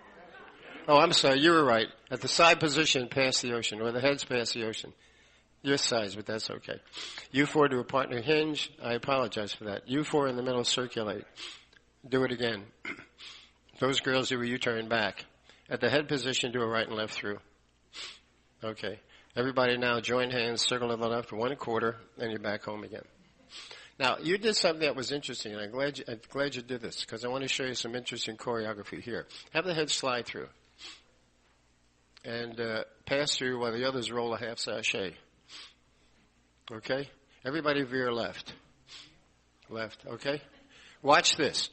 Oh, I'm sorry. You were right. At the side position, pass the ocean, or the heads pass the ocean. Your size, but that's okay. U4 to a partner hinge. I apologize for that. U4 in the middle, circulate. Do it again. Those girls do a U-turn back. At the head position, do a right and left through. Okay. Everybody now join hands, circle to the left, 1/4, and you're back home again. Now, you did something that was interesting, and I'm glad you did this, because I want to show you some interesting choreography here. Have the head slide through. And pass through while the others roll a half sachet. Okay? Everybody veer left. Left, okay? Watch this.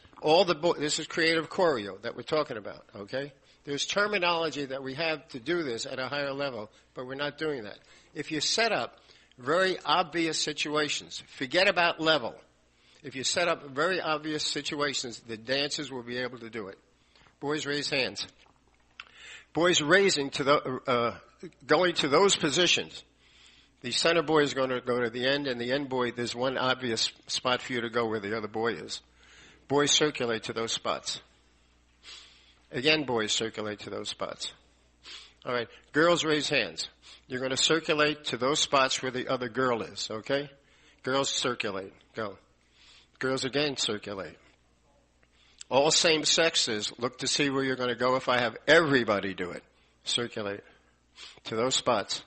This is creative choreo that we're talking about, okay? There's terminology that we have to do this at a higher level, but we're not doing that. If you set up very obvious situations, forget about level. If you set up very obvious situations, the dancers will be able to do it. Boys, raise hands. Boys raising going to those positions. The center boy is going to go to the end, and the end boy, there's one obvious spot for you to go where the other boy is. Boys circulate to those spots. Again, boys circulate to those spots. All right, girls raise hands. You're going to circulate to those spots where the other girl is, okay? Girls circulate. Go. Girls again circulate. All same sexes look to see where you're going to go if I have everybody do it. Circulate to those spots.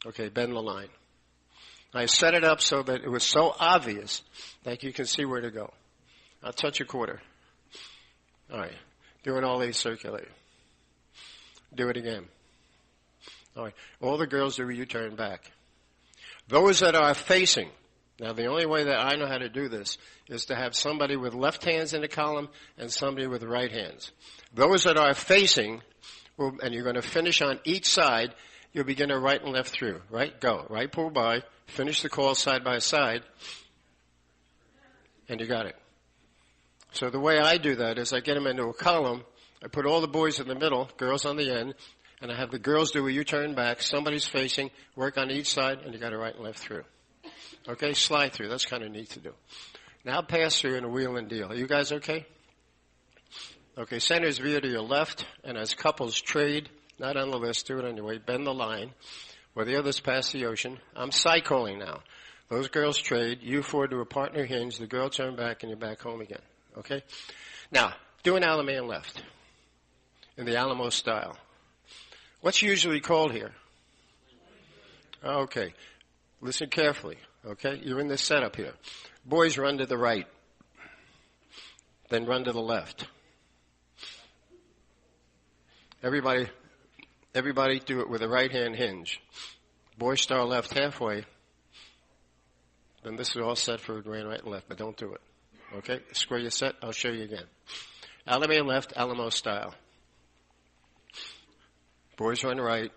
Okay, bend the line. I set it up so that it was so obvious that you can see where to go. I'll touch a 1/4. All right. Doing all these circulate. Do it again. All right. All the girls do a U-turn back. Those that are facing. Now, the only way that I know how to do this is to have somebody with left hands in the column and somebody with right hands. Those that are facing, and you're going to finish on each side, you'll begin to right and left through. Right? Go. Right pull by. Finish the call side by side. And you got it. So the way I do that is I get them into a column. I put all the boys in the middle, girls on the end, and I have the girls do a U-turn back. Somebody's facing, work on each side, and you got to right and left through. Okay, slide through. That's kind of neat to do. Now pass through and a wheel and deal. Are you guys okay? Okay, centers veer to your left, and as couples trade, not on the list, do it anyway, bend the line, where the others pass the ocean. I'm cycling now. Those girls trade, U4 to a partner hinge, the girl turn back, and you're back home again. Okay? Now, do an Allemande left in the Alamo style. What's usually called here? Okay. Listen carefully. Okay? You're in this setup here. Boys run to the right. Then run to the left. Everybody do it with a right hand hinge. Boy star left halfway. Then this is all set for a grand right and left, but don't do it. Okay? Square your set. I'll show you again. Alamo left, Alamo style. Boys run right,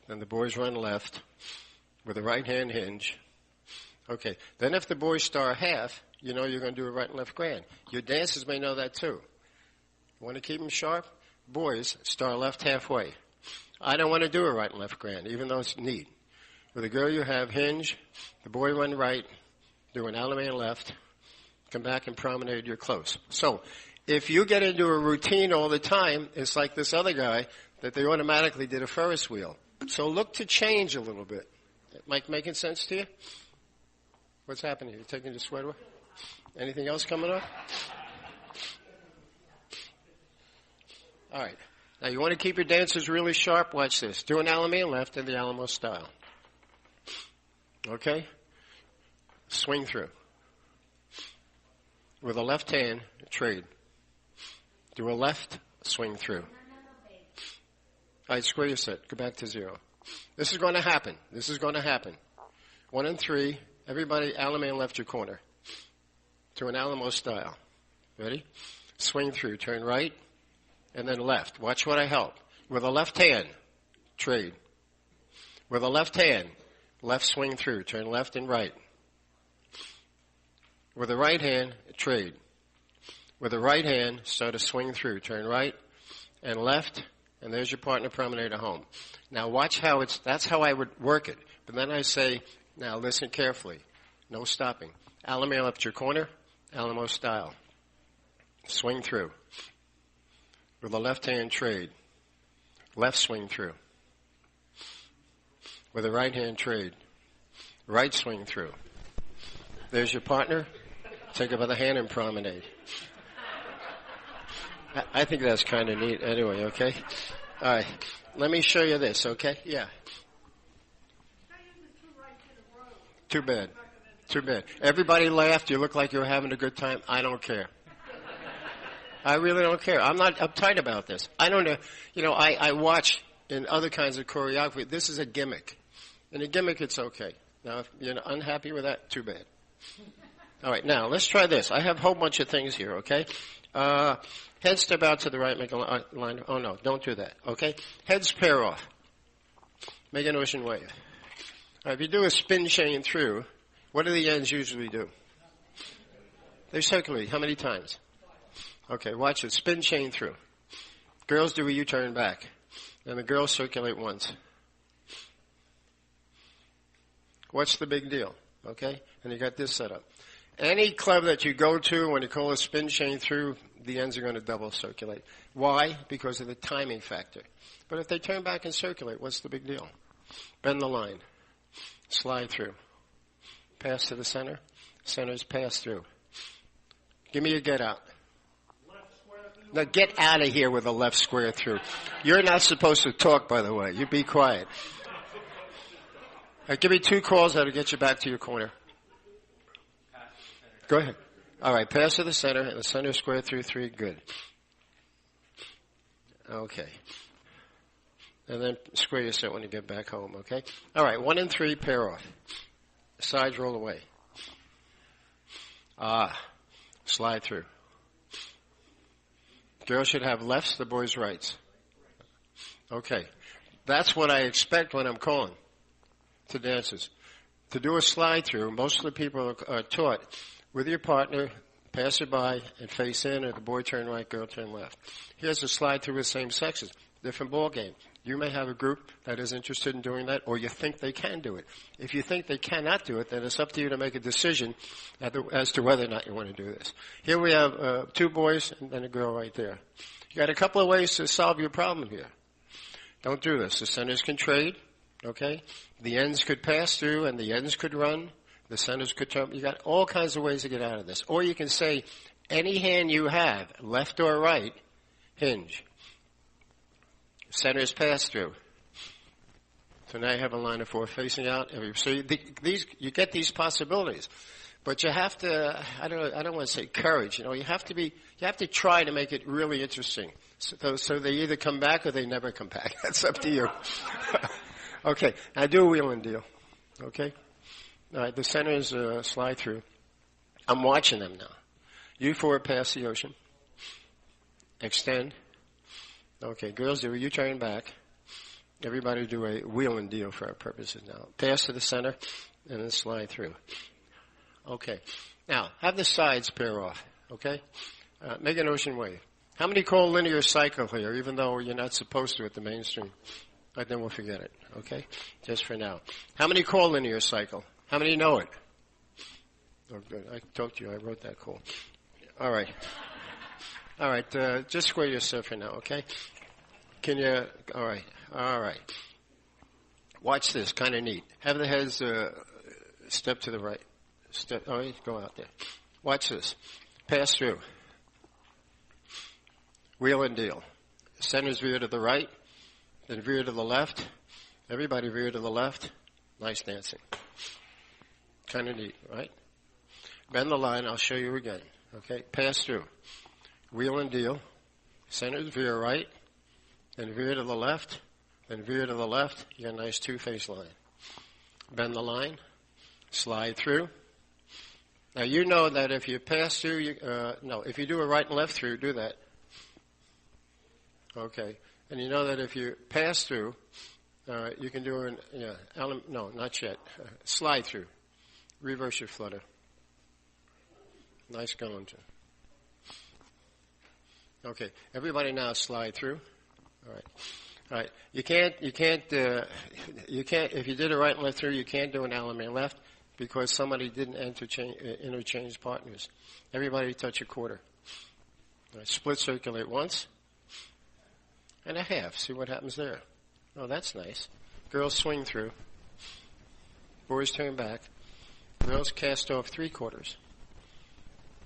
then the boys run left with a right hand hinge. Okay. Then if the boys star half, you know you're going to do a right and left grand. Your dancers may know that too. You want to keep them sharp? Boys star left halfway. I don't want to do a right and left grand, even though it's neat. With a girl you have hinge, the boy run right, do an Alamo left, come back and promenade, you're close. So, if you get into a routine all the time, it's like this other guy that they automatically did a Ferris wheel. So look to change a little bit. Mike, making sense to you? What's happening? You taking the sweater? Anything else coming up? All right. Now you want to keep your dancers really sharp? Watch this. Do an Alamo left in the Alamo style. Okay? Swing through. With a left hand, trade. Do a left, swing through. All right, square your set. Go back to 0. This is going to happen. This is going to happen. 1 and 3. Everybody, Alamo left your corner. To an Alamo style. Ready? Swing through. Turn right, and then left. Watch what I help. With a left hand, trade. With a left hand, left swing through. Turn left and right. With a right hand, trade. With a right hand, start a swing through. Turn right and left, and there's your partner promenade at home. Now watch how that's how I would work it. But then I say, now listen carefully. No stopping. Alamo left your corner, Alamo style. Swing through. With a left hand, trade. Left swing through. With a right hand, trade. Right swing through. There's your partner. Take it by the hand and promenade. I think that's kind of neat anyway, okay? All right. Let me show you this, okay? Yeah. Too bad. Too bad. Everybody laughed. You look like you were having a good time. I don't care. I really don't care. I'm not uptight about this. I don't know. You know, I watch in other kinds of choreography. This is a gimmick. In a gimmick, it's okay. Now, if you're unhappy with that, too bad. All right, now, let's try this. I have a whole bunch of things here, okay? Head step out to the right, make a line. Oh, no, don't do that, okay? Heads pair off. Make an ocean wave. All right, if you do a spin chain through, what do the ends usually do? They circulate. How many times? Okay, watch it. Spin chain through. Girls do a U-turn back. And the girls circulate once. What's the big deal? Okay? And you got this set up. Any club that you go to, when you call a spin chain through, the ends are going to double circulate. Why? Because of the timing factor. But if they turn back and circulate, what's the big deal? Bend the line. Slide through. Pass to the center. Center's pass through. Give me your get out. Now get out of here with a left square through. You're not supposed to talk, by the way. You be quiet. All right, give me 2 calls that'll get you back to your corner. Go ahead. All right, pass to the center, and the center square through 3. Good. Okay. And then square your set when you get back home, okay? All right, 1 and 3, pair off. Sides roll away. Slide through. Girls should have lefts, the boys rights. Okay. That's what I expect when I'm calling to dancers. To do a slide through, most of the people are taught with your partner, pass it by and face in, or the boy turn right, girl turn left. Here's a slide through with same sexes. Different ball game. You may have a group that is interested in doing that, or you think they can do it. If you think they cannot do it, then it's up to you to make a decision as to whether or not you want to do this. Here we have 2 boys and then a girl right there. You got a couple of ways to solve your problem here. Don't do this. The centers can trade, okay? The ends could pass through and the ends could run. The centers could turn. You got all kinds of ways to get out of this. Or you can say, any hand you have, left or right, hinge. Centers pass through. So now you have a line of 4 facing out. So you get these possibilities, but you have to. I don't want to say courage. You know, you have to try to make it really interesting. So they either come back or they never come back. That's up to you. Okay, now do a wheel and deal. Okay? All right, the centers slide through. I'm watching them now. You four pass the ocean. Extend. Okay, girls, do a U-turn back. Everybody do a wheel and deal for our purposes now. Pass to the center and then slide through. Okay. Now, have the sides pair off. Okay? Make an ocean wave. How many call linear cycle here, even though you're not supposed to at the mainstream? Right, then we'll forget it. Okay? Just for now. How many call linear cycle? How many know it? Oh, good. I told you I wrote that call. All right. All right. Just square yourself for now, okay? Can you? All right. All right. Watch this. Kind of neat. Have the heads step to the right. Step. All right. Go out there. Watch this. Pass through. Wheel and deal. Centers veer to the right. Then veer to the left. Everybody veer to the left. Nice dancing. Kind of neat, right? Bend the line. I'll show you again. Okay? Pass through. Wheel and deal. Centers veer right. Then veer to the left. Then veer to the left. You got a nice two-face line. Bend the line. Slide through. Now you know that if you pass through, if you do a right and left through, do that. Okay. And you know that if you pass through, you can do no, not yet. Slide through. Reverse your flutter. Nice going, Jim. Okay. Everybody now slide through. All right. All right. You can't, if you did a right and left through, you can't do an Allemande left because somebody didn't interchange partners. Everybody touch a quarter. All right. Split circulate once and a half. See what happens there. Oh, that's nice. Girls swing through. Boys turn back. Girls cast off three quarters.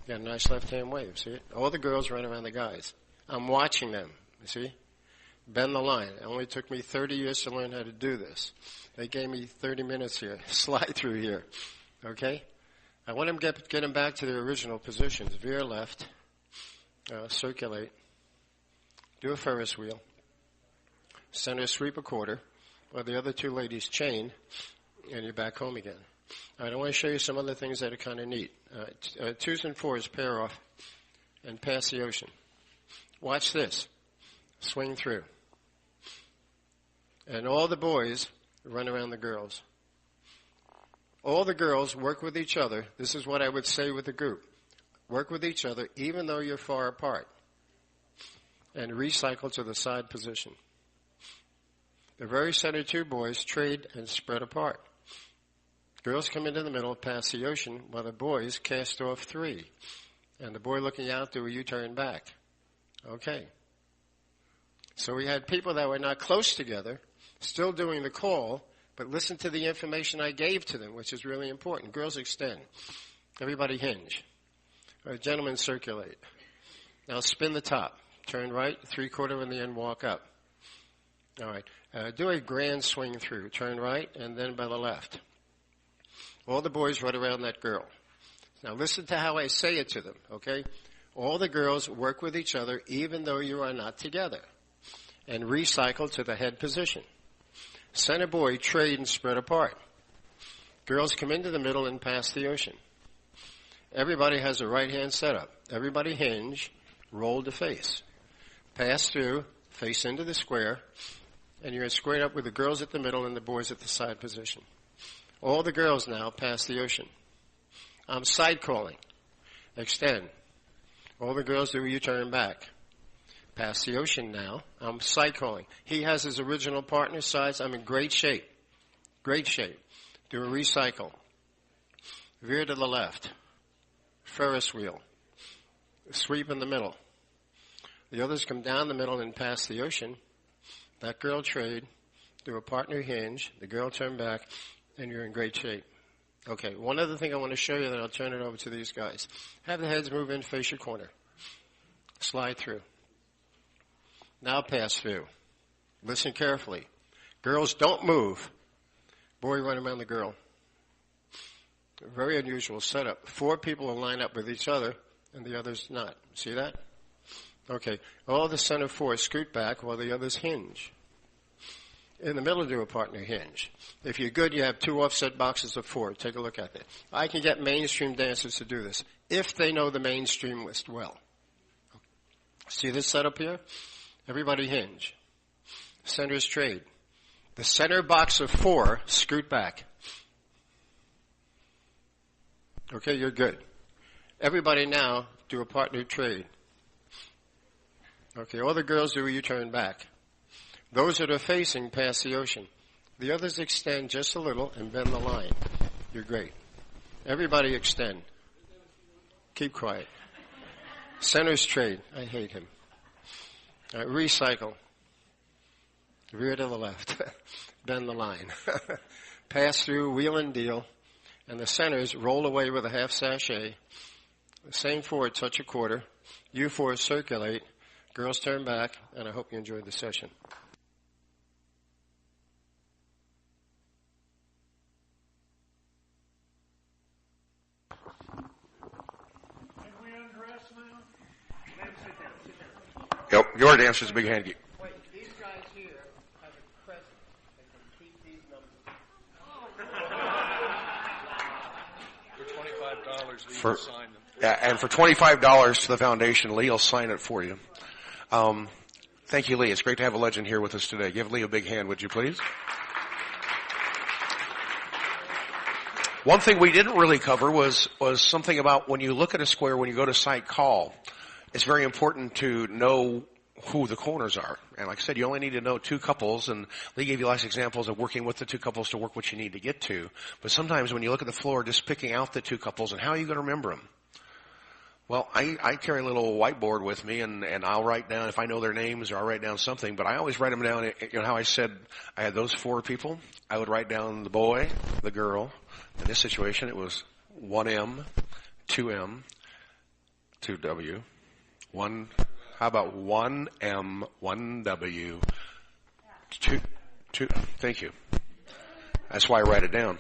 Got a nice left-hand wave, see it? All the girls run around the guys. I'm watching them, you see? Bend the line. It only took me 30 years to learn how to do this. They gave me 30 minutes here. Slide through here, okay? I want them to get them back to their original positions. Veer left, circulate, do a Ferris wheel, center sweep a quarter, or the other two ladies chain, and you're back home again. All right, I want to show you some other things that are kind of neat. Twos and fours pair off and pass the ocean. Watch this. Swing through. And all the boys run around the girls. All the girls work with each other. This is what I would say with the group. Work with each other even though you're far apart. And recycle to the side position. The very center two boys trade and spread apart. Girls come into the middle, pass the ocean, while the boys cast off three. And the boy looking out do a U-turn back. Okay. So we had people that were not close together, still doing the call, but listen to the information I gave to them, which is really important. Girls extend. Everybody hinge. All right, gentlemen circulate. Now spin the top. Turn right, three-quarter in the end, walk up. All right. Do a grand swing through. Turn right, and then by the left. All the boys run around that girl. Now listen to how I say it to them, okay? All the girls work with each other even though you are not together. And recycle to the head position. Center boy trade and spread apart. Girls come into the middle and pass the ocean. Everybody has a right hand setup. Everybody hinge, roll to face. Pass through, face into the square, and you're squared up with the girls at the middle and the boys at the side position. All the girls now pass the ocean. I'm side calling. Extend. All the girls do a U-turn back. Pass the ocean now. I'm side calling. He has his original partner sides. I'm in great shape. Great shape. Do a recycle. Veer to the left. Ferris wheel. Sweep in the middle. The others come down the middle and pass the ocean. That girl trade. Do a partner hinge. The girl turn back. And you're in great shape. Okay, one other thing I want to show you, then I'll turn it over to these guys. Have the heads move in, face your corner. Slide through. Now pass through. Listen carefully. Girls, don't move. Boy, run around the girl. Very unusual setup. 4 people will line up with each other, and the others not. See that? Okay. All the center four scoot back while the others hinge. In the middle, do a partner hinge. If you're good, you have 2 offset boxes of 4. Take a look at it. I can get mainstream dancers to do this if they know the mainstream list well. See this setup here? Everybody hinge. Centers trade. The center box of 4 scoot back. Okay, you're good. Everybody now do a partner trade. Okay, all the girls do a U-turn back. Those that are facing pass the ocean. The others extend just a little and bend the line. You're great. Everybody extend. Keep quiet. Centers trade. I hate him. Recycle. Rear to the left. Bend the line. Pass through, wheel and deal. And the centers roll away with a half sachet. The same 4 touch a quarter. You 4 circulate. Girls turn back. And I hope you enjoyed the session. Yep, your dancer's a big hand geek. Wait, these guys here have a present. They can keep these numbers. For $25, Lee will sign them. Yeah, and for $25 to the foundation, Lee will sign it for you. Thank you, Lee. It's great to have a legend here with us today. Give Lee a big hand, would you please? One thing we didn't really cover was something about when you look at a square, when you go to site call, it's very important to know who the corners are. And like I said, you only need to know 2 couples, and Lee gave you lots of examples of working with the 2 couples to work what you need to get to. But sometimes when you look at the floor, just picking out the 2 couples, and how are you going to remember them? Well, I carry a little whiteboard with me, and I'll write down, if I know their names, or I'll write down something, but I always write them down. You know how I said I had those 4 people? I would write down the boy, the girl. In this situation, it was 1M, 2M, 2W. How about 1M, 1W, 2, thank you. That's why I write it down.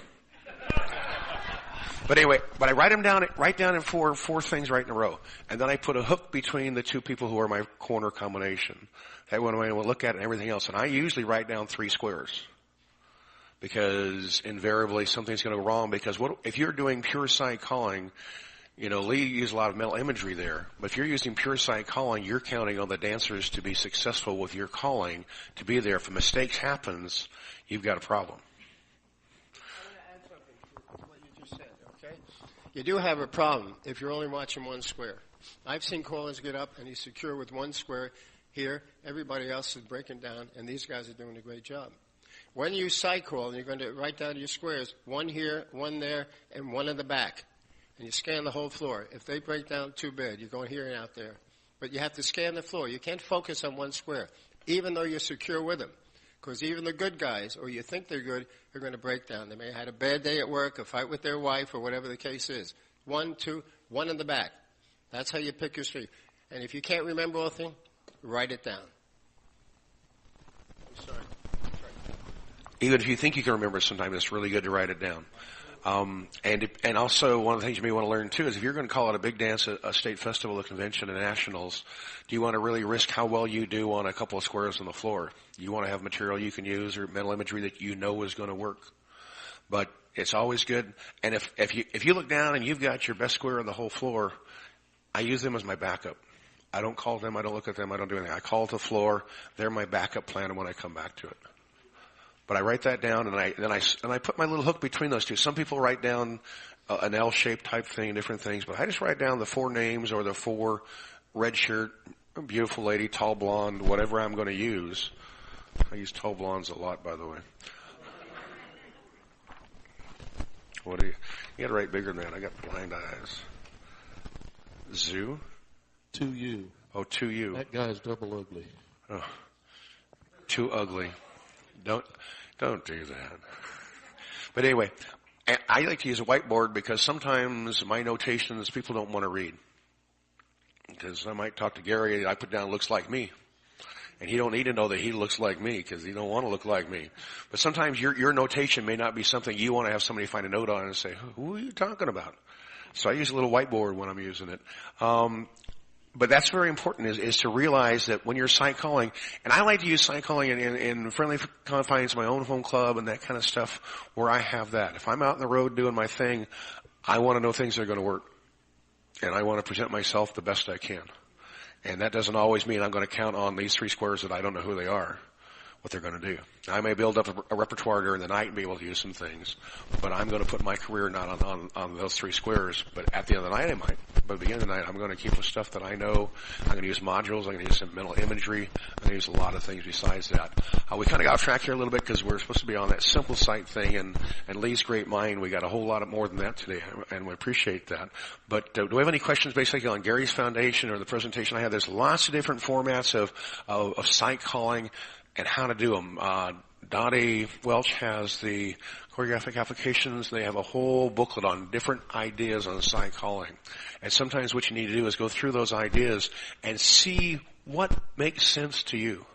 But anyway, I write down in four things right in a row. And then I put a hook between the 2 people who are my corner combination. That one I will look at and everything else. And I usually write down 3 squares. Because invariably something's going to go wrong. Because if you're doing pure side calling, you know, Lee used a lot of mental imagery there. But if you're using pure side calling, you're counting on the dancers to be successful with your calling, to be there. If a mistake happens, you've got a problem. I'm going to add something to what you just said, okay? You do have a problem if you're only watching 1 square. I've seen callers get up and he's secure with 1 square here. Everybody else is breaking down, and these guys are doing a great job. When you side call, and you're going to write down your squares, 1 here, 1 there, and 1 in the back. And you scan the whole floor. If they break down too bad, you're going here and out there. But you have to scan the floor. You can't focus on 1 square, even though you're secure with them. Because even the good guys, or you think they're good, are going to break down. They may have had a bad day at work, a fight with their wife, or whatever the case is. 1, 2, 1 in the back. That's how you pick your street. And if you can't remember all things, write it down. I'm sorry. Even if you think you can remember sometimes, it's really good to write it down. And also one of the things you may want to learn too is if you're going to call it a big dance, a state festival, a convention, a nationals, do you want to really risk how well you do on a couple of squares on the floor? You want to have material you can use or mental imagery that you know is going to work. But it's always good. And if you look down and you've got your best square on the whole floor, I use them as my backup. I don't call them. I don't look at them. I don't do anything. I call it the floor. They're my backup plan when I come back to it. But I write that down, and I put my little hook between those 2. Some people write down an L-shaped type thing, different things, but I just write down the 4 names or the 4 red shirt, beautiful lady, tall blonde, whatever I'm going to use. I use tall blondes a lot, by the way. What do you got to write bigger than that? I got blind eyes. Zoo? 2U. Oh, 2U. That guy's double ugly. Oh, too ugly. Don't do that. But anyway, I like to use a whiteboard because sometimes my notations people don't want to read. Because I might talk to Gary, I put down looks like me. And he don't need to know that he looks like me because he don't want to look like me. But sometimes your notation may not be something you want to have somebody find a note on and say, who are you talking about? So I use a little whiteboard when I'm using it. but that's very important is to realize that when you're sight calling, and I like to use sight calling in friendly confines, my own home club and that kind of stuff where I have that. If I'm out on the road doing my thing, I want to know things are going to work. And I want to present myself the best I can. And that doesn't always mean I'm going to count on these 3 squares that I don't know who they are, what they're going to do. I may build up a repertoire during the night and be able to use some things, but I'm going to put my career not on those 3 squares. But at the end of the night, I might. But at the beginning of the night, I'm going to keep with stuff that I know. I'm going to use modules. I'm going to use some mental imagery. I'm going to use a lot of things besides that. We kind of got off track here a little bit because we're supposed to be on that simple sight thing. And Lee's great mind, we got a whole lot more than that today, and we appreciate that. But do we have any questions basically on Gary's foundation or the presentation I had? There's lots of different formats of sight calling and how to do them. Dottie Welch has the choreographic applications. They have a whole booklet on different ideas on sight calling. And sometimes what you need to do is go through those ideas and see what makes sense to you.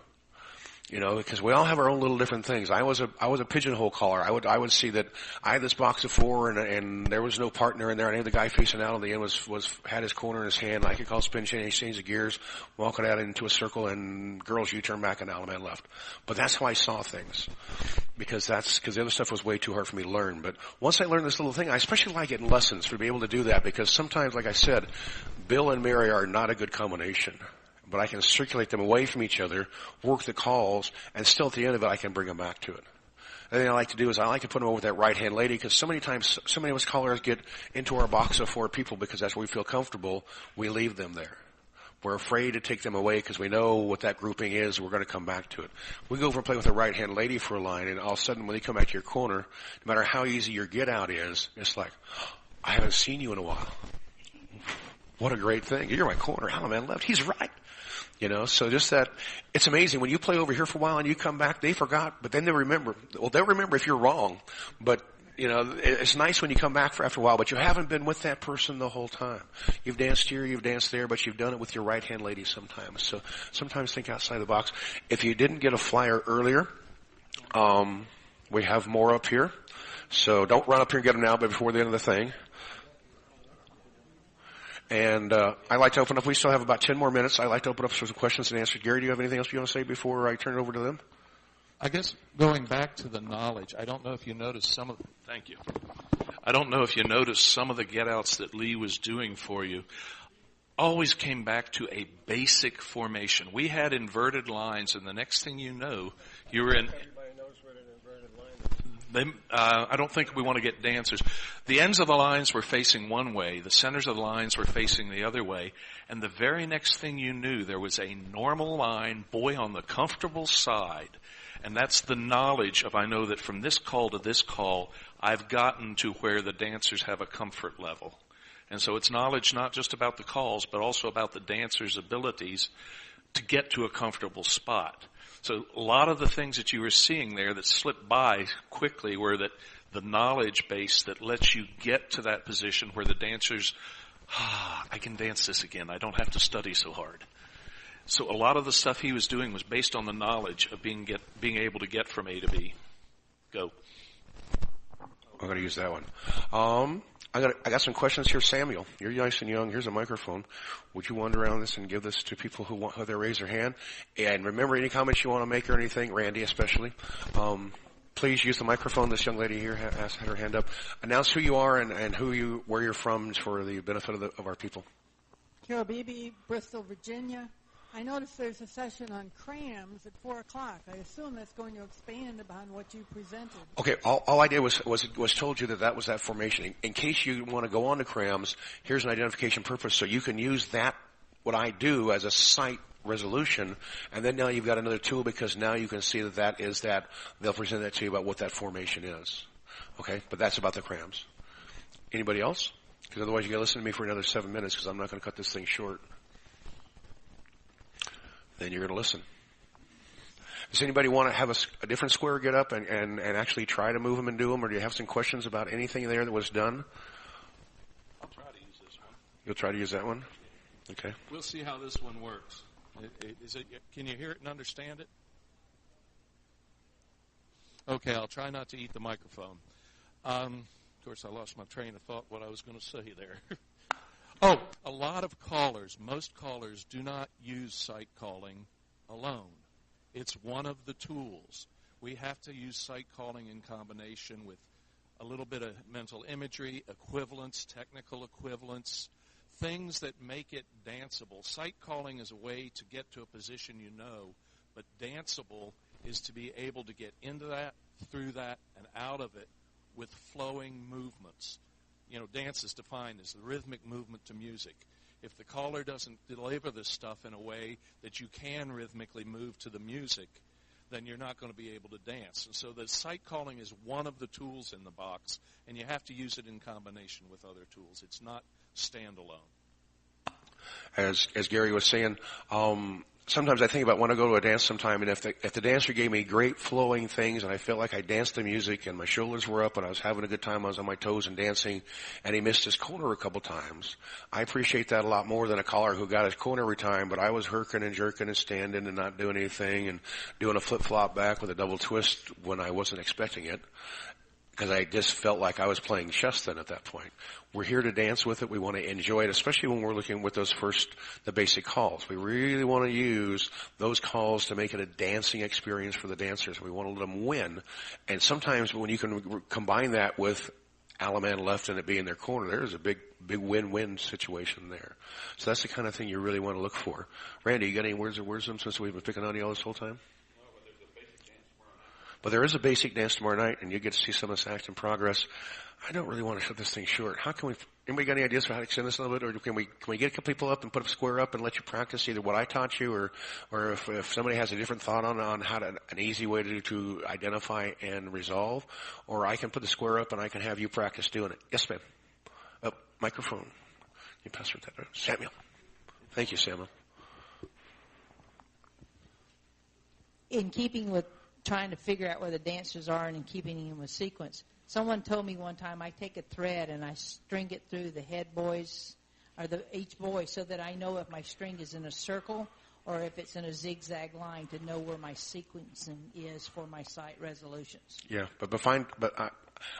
You know, because we all have our own little different things. I was a pigeonhole caller. I would see that I had this box of 4 and there was no partner in there. I had the guy facing out on the end had his corner in his hand. I could call spin change the gears, walk it out into a circle, and girls U-turn back and Alabama left. But that's how I saw things. Because the other stuff was way too hard for me to learn. But once I learned this little thing, I especially like it in lessons to be able to do that because sometimes, like I said, Bill and Mary are not a good combination. But I can circulate them away from each other, work the calls, and still at the end of it, I can bring them back to it. The thing I like to do is I like to put them over with that right-hand lady because so many times, so many of us callers get into our box of 4 people because that's where we feel comfortable. We leave them there. We're afraid to take them away because we know what that grouping is. We're going to come back to it. We go over and play with a right-hand lady for a line, and all of a sudden when they come back to your corner, no matter how easy your get-out is, it's like, I haven't seen you in a while. What a great thing. You're my corner. Oh, man, left. He's right. You know, so just that, it's amazing. When you play over here for a while and you come back, they forgot, but then they remember. Well, they'll remember if you're wrong, but, you know, it's nice when you come back after a while, but you haven't been with that person the whole time. You've danced here, you've danced there, but you've done it with your right-hand lady sometimes. So sometimes think outside the box. If you didn't get a flyer earlier, we have more up here. So don't run up here and get them now, but before the end of the thing. And I like to open up. We still have about 10 more minutes. I like to open up for some questions and answers. Gary, do you have anything else you want to say before I turn it over to them? I guess going back to the knowledge, I don't know if you noticed some of the, thank you. I don't know if you noticed some of the get-outs that Lee was doing for you. Always came back to a basic formation. We had inverted lines, and the next thing you know, you were in. I don't think we want to get dancers. The ends of the lines were facing one way. The centers of the lines were facing the other way. And the very next thing you knew, there was a normal line, boy, on the comfortable side. And that's the knowledge of, I know that from this call to this call, I've gotten to where the dancers have a comfort level. And so it's knowledge not just about the calls, but also about the dancers' abilities to get to a comfortable spot. So a lot of the things that you were seeing there that slipped by quickly were that the knowledge base that lets you get to that position where the dancers, I can dance this again. I don't have to study so hard. So a lot of the stuff he was doing was based on the knowledge of being able to get from A to B. Go. I'm going to use that one. I got some questions here, Samuel. You're nice and young. Here's a microphone. Would you wander around this and give this to people who they raise their hand? And remember, any comments you want to make or anything, Randy especially, please use the microphone. This young lady here had her hand up. Announce who you are and where you're from for the benefit of our people. Carol Beebe, Bristol, Virginia. I noticed there's a session on crayons at 4 o'clock. I assume that's going to expand upon what you presented. Okay, all I did was told you that was that formation. In case you want to go on to crayons, here's an identification purpose, so you can use that, what I do, as a site resolution, and then now you've got another tool because now you can see that is that. They'll present that to you about what that formation is. Okay, but that's about the crayons. Anybody else? Because otherwise you got to listen to me for another 7 minutes because I'm not going to cut this thing short. Then you're going to listen. Does anybody want to have a different square get up and actually try to move them and do them, or do you have some questions about anything there that was done? I'll try to use this one. You'll try to use that one? Okay. We'll see how this one works. Can you hear it and understand it? Okay, I'll try not to eat the microphone. Of course, I lost my train of thought what I was going to say there. Oh, a lot of callers, most callers do not use sight calling alone. It's one of the tools. We have to use sight calling in combination with a little bit of mental imagery, equivalence, technical equivalence, things that make it danceable. Sight calling is a way to get to a position you know, but danceable is to be able to get into that, through that, and out of it with flowing movements. You know, dance is defined as the rhythmic movement to music. If the caller doesn't deliver this stuff in a way that you can rhythmically move to the music, then you're not going to be able to dance. And so the sight calling is one of the tools in the box, and you have to use it in combination with other tools. It's not standalone. As Gary was saying, sometimes I think about when I go to a dance sometime, and if the dancer gave me great flowing things and I felt like I danced the music and my shoulders were up and I was having a good time, I was on my toes and dancing, and he missed his corner a couple times, I appreciate that a lot more than a caller who got his corner every time, but I was herking and jerking and standing and not doing anything and doing a flip-flop back with a double twist when I wasn't expecting it, because I just felt like I was playing chess then at that point. We're here to dance with it. We want to enjoy it, especially when we're looking with the basic calls. We really want to use those calls to make it a dancing experience for the dancers. We want to let them win. And sometimes when you can combine that with Alaman left and it being their corner, there's a big win-win situation there. So that's the kind of thing you really want to look for. Randy, you got any words of wisdom since we've been picking on you all this whole time? But there is a basic dance tomorrow night, and you get to see some of this act in progress. I don't really want to cut this thing short. How can we? Anybody got any ideas for how to extend this a little bit, or can we get a couple people up and put a square up and let you practice either what I taught you, or if somebody has a different thought on how to an easy way to identify and resolve, or I can put the square up and I can have you practice doing it. Yes, ma'am. Oh, microphone. You pass her that. Samuel. Thank you, Samuel. In keeping with trying to figure out where the dancers are and in keeping them with sequence. Someone told me one time I take a thread and I string it through the head boys or each boy so that I know if my string is in a circle or if it's in a zigzag line to know where my sequencing is for my sight resolutions. Yeah, but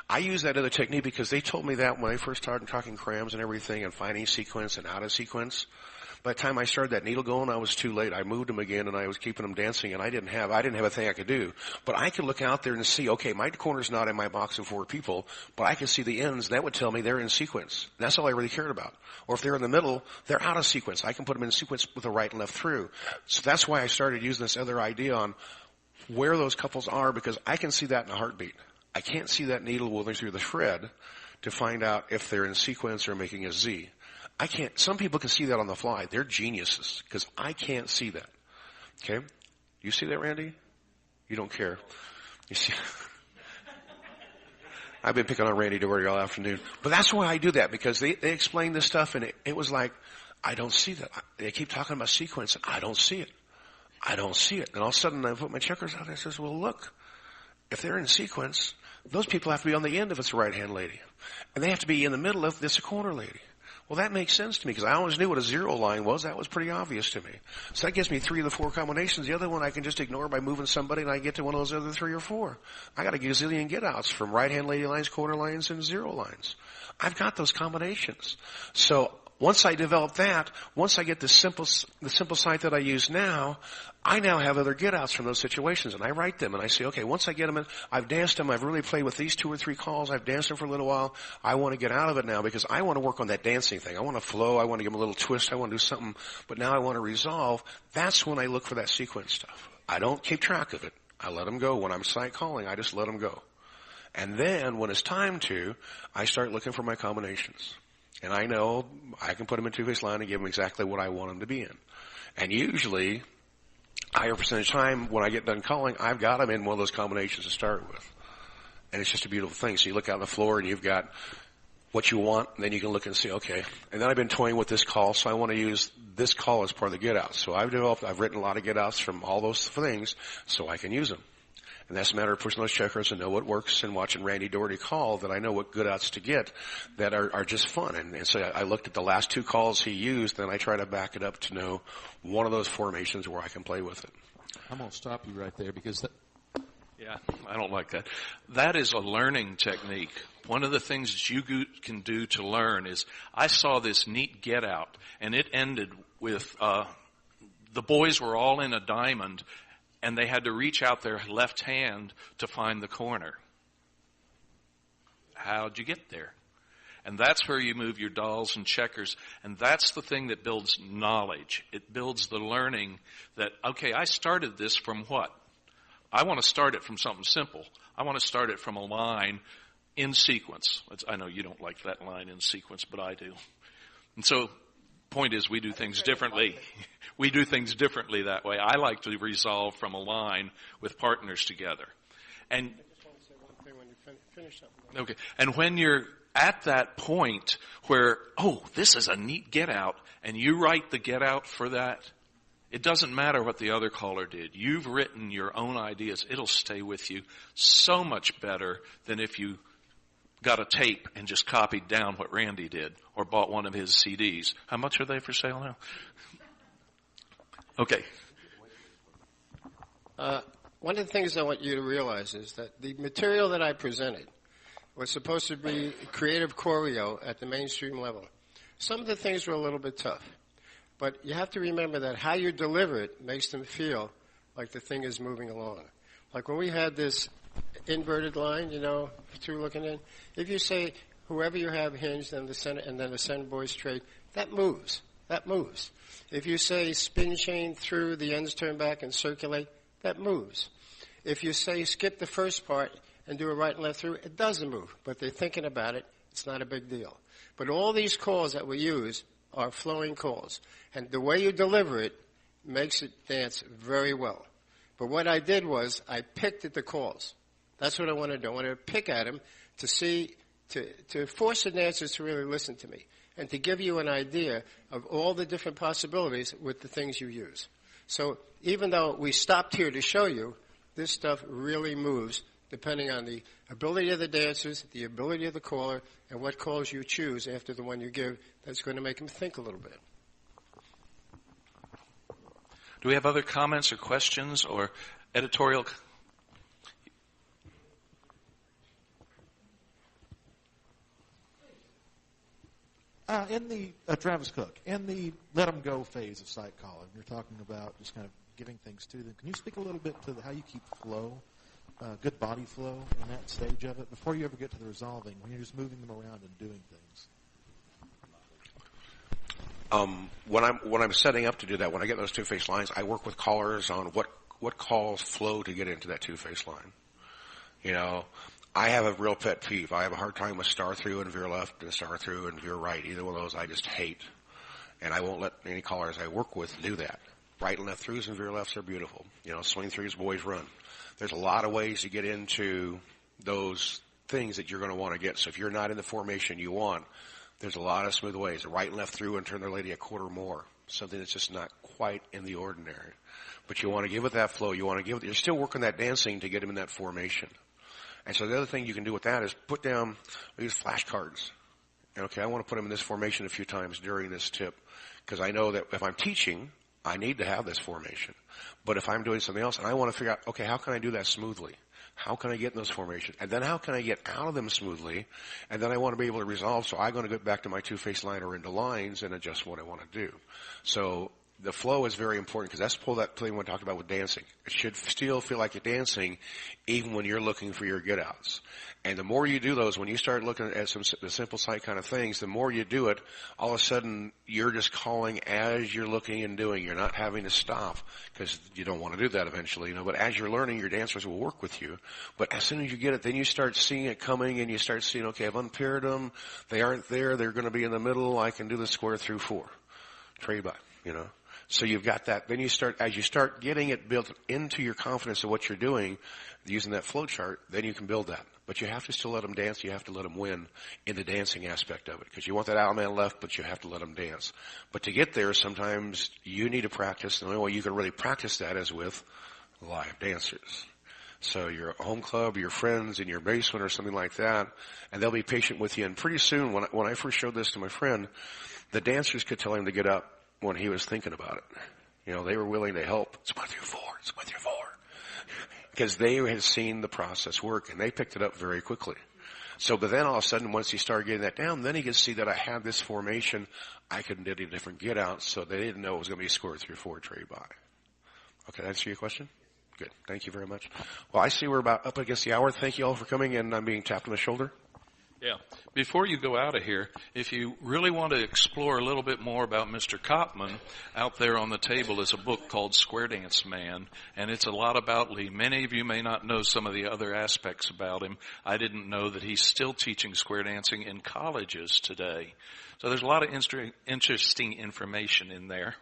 I use that other technique because they told me that when I first started talking crams and everything and finding sequence and out of sequence. By the time I started that needle going, I was too late. I moved them again, and I was keeping them dancing, and I didn't have a thing I could do. But I could look out there and see, okay, my corner's not in my box of 4 people, but I could see the ends. That would tell me they're in sequence. And that's all I really cared about. Or if they're in the middle, they're out of sequence. I can put them in sequence with the right and left through. So that's why I started using this other idea on where those couples are, because I can see that in a heartbeat. I can't see that needle moving through the thread to find out if they're in sequence or making a Z. I can't. Some people can see that on the fly. They're geniuses because I can't see that. Okay? You see that, Randy? You don't care. You see? I've been picking on Randy Doherty all afternoon. But that's why I do that, because they explain this stuff, and it was like, I don't see that. They keep talking about sequence, and I don't see it. I don't see it. And all of a sudden, I put my checkers out there and says, well, look, if they're in sequence, those people have to be on the end if it's a right-hand lady. And they have to be in the middle if it's a corner lady. Well, that makes sense to me because I always knew what a zero line was. That was pretty obvious to me. So that gives me 3 of the 4 combinations. The other one I can just ignore by moving somebody, and I get to one of those other 3 or 4. I got a gazillion get-outs from right-hand lady lines, corner lines, and zero lines. I've got those combinations. So once I develop that, once I get the simple sight that I use now, I now have other get-outs from those situations, and I write them, and I say, okay, once I get them in, I've danced them, I've really played with these 2 or 3 calls, I've danced them for a little while, I want to get out of it now because I want to work on that dancing thing. I want to flow, I want to give them a little twist, I want to do something, but now I want to resolve. That's when I look for that sequence stuff. I don't keep track of it. I let them go. When I'm sight calling, I just let them go. And then when it's time to, I start looking for my combinations. And I know I can put them in 2-face line and give them exactly what I want them to be in. And usually, higher percentage time, when I get done calling, I've got them in one of those combinations to start with. And it's just a beautiful thing. So you look out on the floor and you've got what you want, and then you can look and see, okay. And then I've been toying with this call, so I want to use this call as part of the get-outs. So I've written a lot of get-outs from all those things so I can use them. And that's a matter of pushing those checkers and know what works and watching Randy Doherty call that I know what good outs to get that are just fun. And so I looked at the last 2 calls he used, and I try to back it up to know one of those formations where I can play with it. I'm going to stop you right there because Yeah, I don't like that. That is a learning technique. One of the things that you can do to learn is, I saw this neat get out, and it ended with the boys were all in a diamond, and they had to reach out their left hand to find the corner. How'd you get there? And that's where you move your dolls and checkers. And that's the thing that builds knowledge. It builds the learning that, okay, I started this from what? I want to start it from something simple. I want to start it from a line in sequence. I know you don't like that line in sequence, but I do. And so, point is, we do things differently. We do things differently that way. I like to resolve from a line with partners together. And I just want to say one thing when you finish something. okay. And when you're at that point where, oh, this is a neat get out, and you write the get out for that, it doesn't matter what the other caller did. You've written your own ideas. It'll stay with you so much better than if you got a tape and just copied down what Randy did or bought one of his CDs. How much are they for sale now? Okay. One of the things I want you to realize is that the material that I presented was supposed to be creative choreo at the mainstream level. Some of the things were a little bit tough. But you have to remember that how you deliver it makes them feel like the thing is moving along. Like when we had this inverted line, two looking in, if you say whoever you have hinged and the center and then the center boy straight, that moves. That moves. If you say spin chain through, the ends turn back and circulate, that moves. If you say skip the first part and do a right and left through, it doesn't move. But they're thinking about it. It's not a big deal. But all these calls that we use are flowing calls. And the way you deliver it makes it dance very well. But what I did was I picked at the calls. That's what I want to do. I want to pick at them to see, to force the dancers to really listen to me and to give you an idea of all the different possibilities with the things you use. So even though we stopped here to show you, this stuff really moves depending on the ability of the dancers, the ability of the caller, and what calls you choose after the one you give that's going to make them think a little bit. Do we have other comments or questions or editorial? Travis Cook, in the let them go phase of sight calling, you're talking about just kind of giving things to them. Can you speak a little bit to how you keep flow, good body flow in that stage of it before you ever get to the resolving, when you're just moving them around and doing things? When I'm setting up to do that, when I get those two-face lines, I work with callers on what calls flow to get into that two-face line. I have a real pet peeve. I have a hard time with star through and veer left and star through and veer right. Either one of those I just hate. And I won't let any callers I work with do that. Right and left throughs and veer lefts are beautiful. Swing throughs, boys run. There's a lot of ways to get into those things that you're going to want to get. So if you're not in the formation you want, there's a lot of smooth ways. A right and left through and turn their lady a quarter more. Something that's just not quite in the ordinary. But you want to give it that flow. You're still working that dancing to get them in that formation. And so the other thing you can do with that is put down, use flashcards. Okay, I want to put them in this formation a few times during this tip. Because I know that if I'm teaching, I need to have this formation. But if I'm doing something else and I want to figure out, okay, how can I do that smoothly? How can I get in those formations? And then how can I get out of them smoothly? And then I want to be able to resolve, so I'm going to get back to my two-face line or into lines and adjust what I want to do. So the flow is very important because that's that thing we talked about with dancing. It should still feel like you're dancing even when you're looking for your get-outs. And the more you do those, when you start looking at the simple sight kind of things, the more you do it, all of a sudden you're just calling as you're looking and doing. You're not having to stop because you don't want to do that eventually, But as you're learning, your dancers will work with you. But as soon as you get it, then you start seeing it coming and you start seeing, okay, I've unpaired them. They aren't there. They're going to be in the middle. I can do the square through 4. Trade by, So you've got that. Then as you start getting it built into your confidence of what you're doing, using that flow chart, then you can build that. But you have to still let them dance. You have to let them win in the dancing aspect of it. Because you want that outman left, but you have to let them dance. But to get there, sometimes you need to practice. The only way you can really practice that is with live dancers. So your home club, your friends in your basement or something like that, and they'll be patient with you. And pretty soon, when I first showed this to my friend, the dancers could tell him to get up when he was thinking about it. They were willing to help. It's 1 through 4. It's 1 through 4. because they had seen the process work and they picked it up very quickly. So, but then all of a sudden, once he started getting that down, then he could see that I have this formation. I could do a different get out, so they didn't know it was going to be a square 3 or 4 trade by. Okay, that answer your question? Good. Thank you very much. Well, I see we're about up against the hour. Thank you all for coming, and I'm being tapped on the shoulder. Yeah. Before you go out of here, if you really want to explore a little bit more about Mr. Kopman, out there on the table is a book called Square Dance Man, and it's a lot about Lee. Many of you may not know some of the other aspects about him. I didn't know that he's still teaching square dancing in colleges today. So there's a lot of interesting information in there.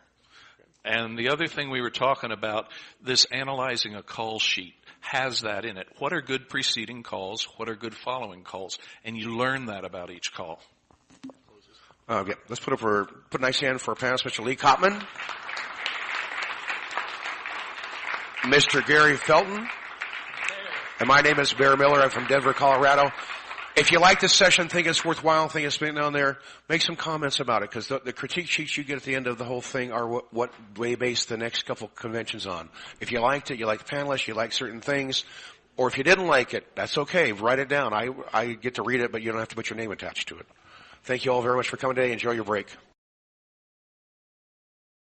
And the other thing we were talking about, this analyzing a call sheet has that in it. What are good preceding calls? What are good following calls? And you learn that about each call. Yeah, let's put a nice hand for our panelist, Mr. Lee Kopman, Mr. Gary Felton, and my name is Bear Miller. I'm from Denver, Colorado. If you like this session, think it's worthwhile, think it's been down there, make some comments about it, because the critique sheets you get at the end of the whole thing are what we base the next couple conventions on. If you liked it, you like the panelists, you like certain things, or if you didn't like it, that's okay. Write it down. I get to read it, but you don't have to put your name attached to it. Thank you all very much for coming today. Enjoy your break.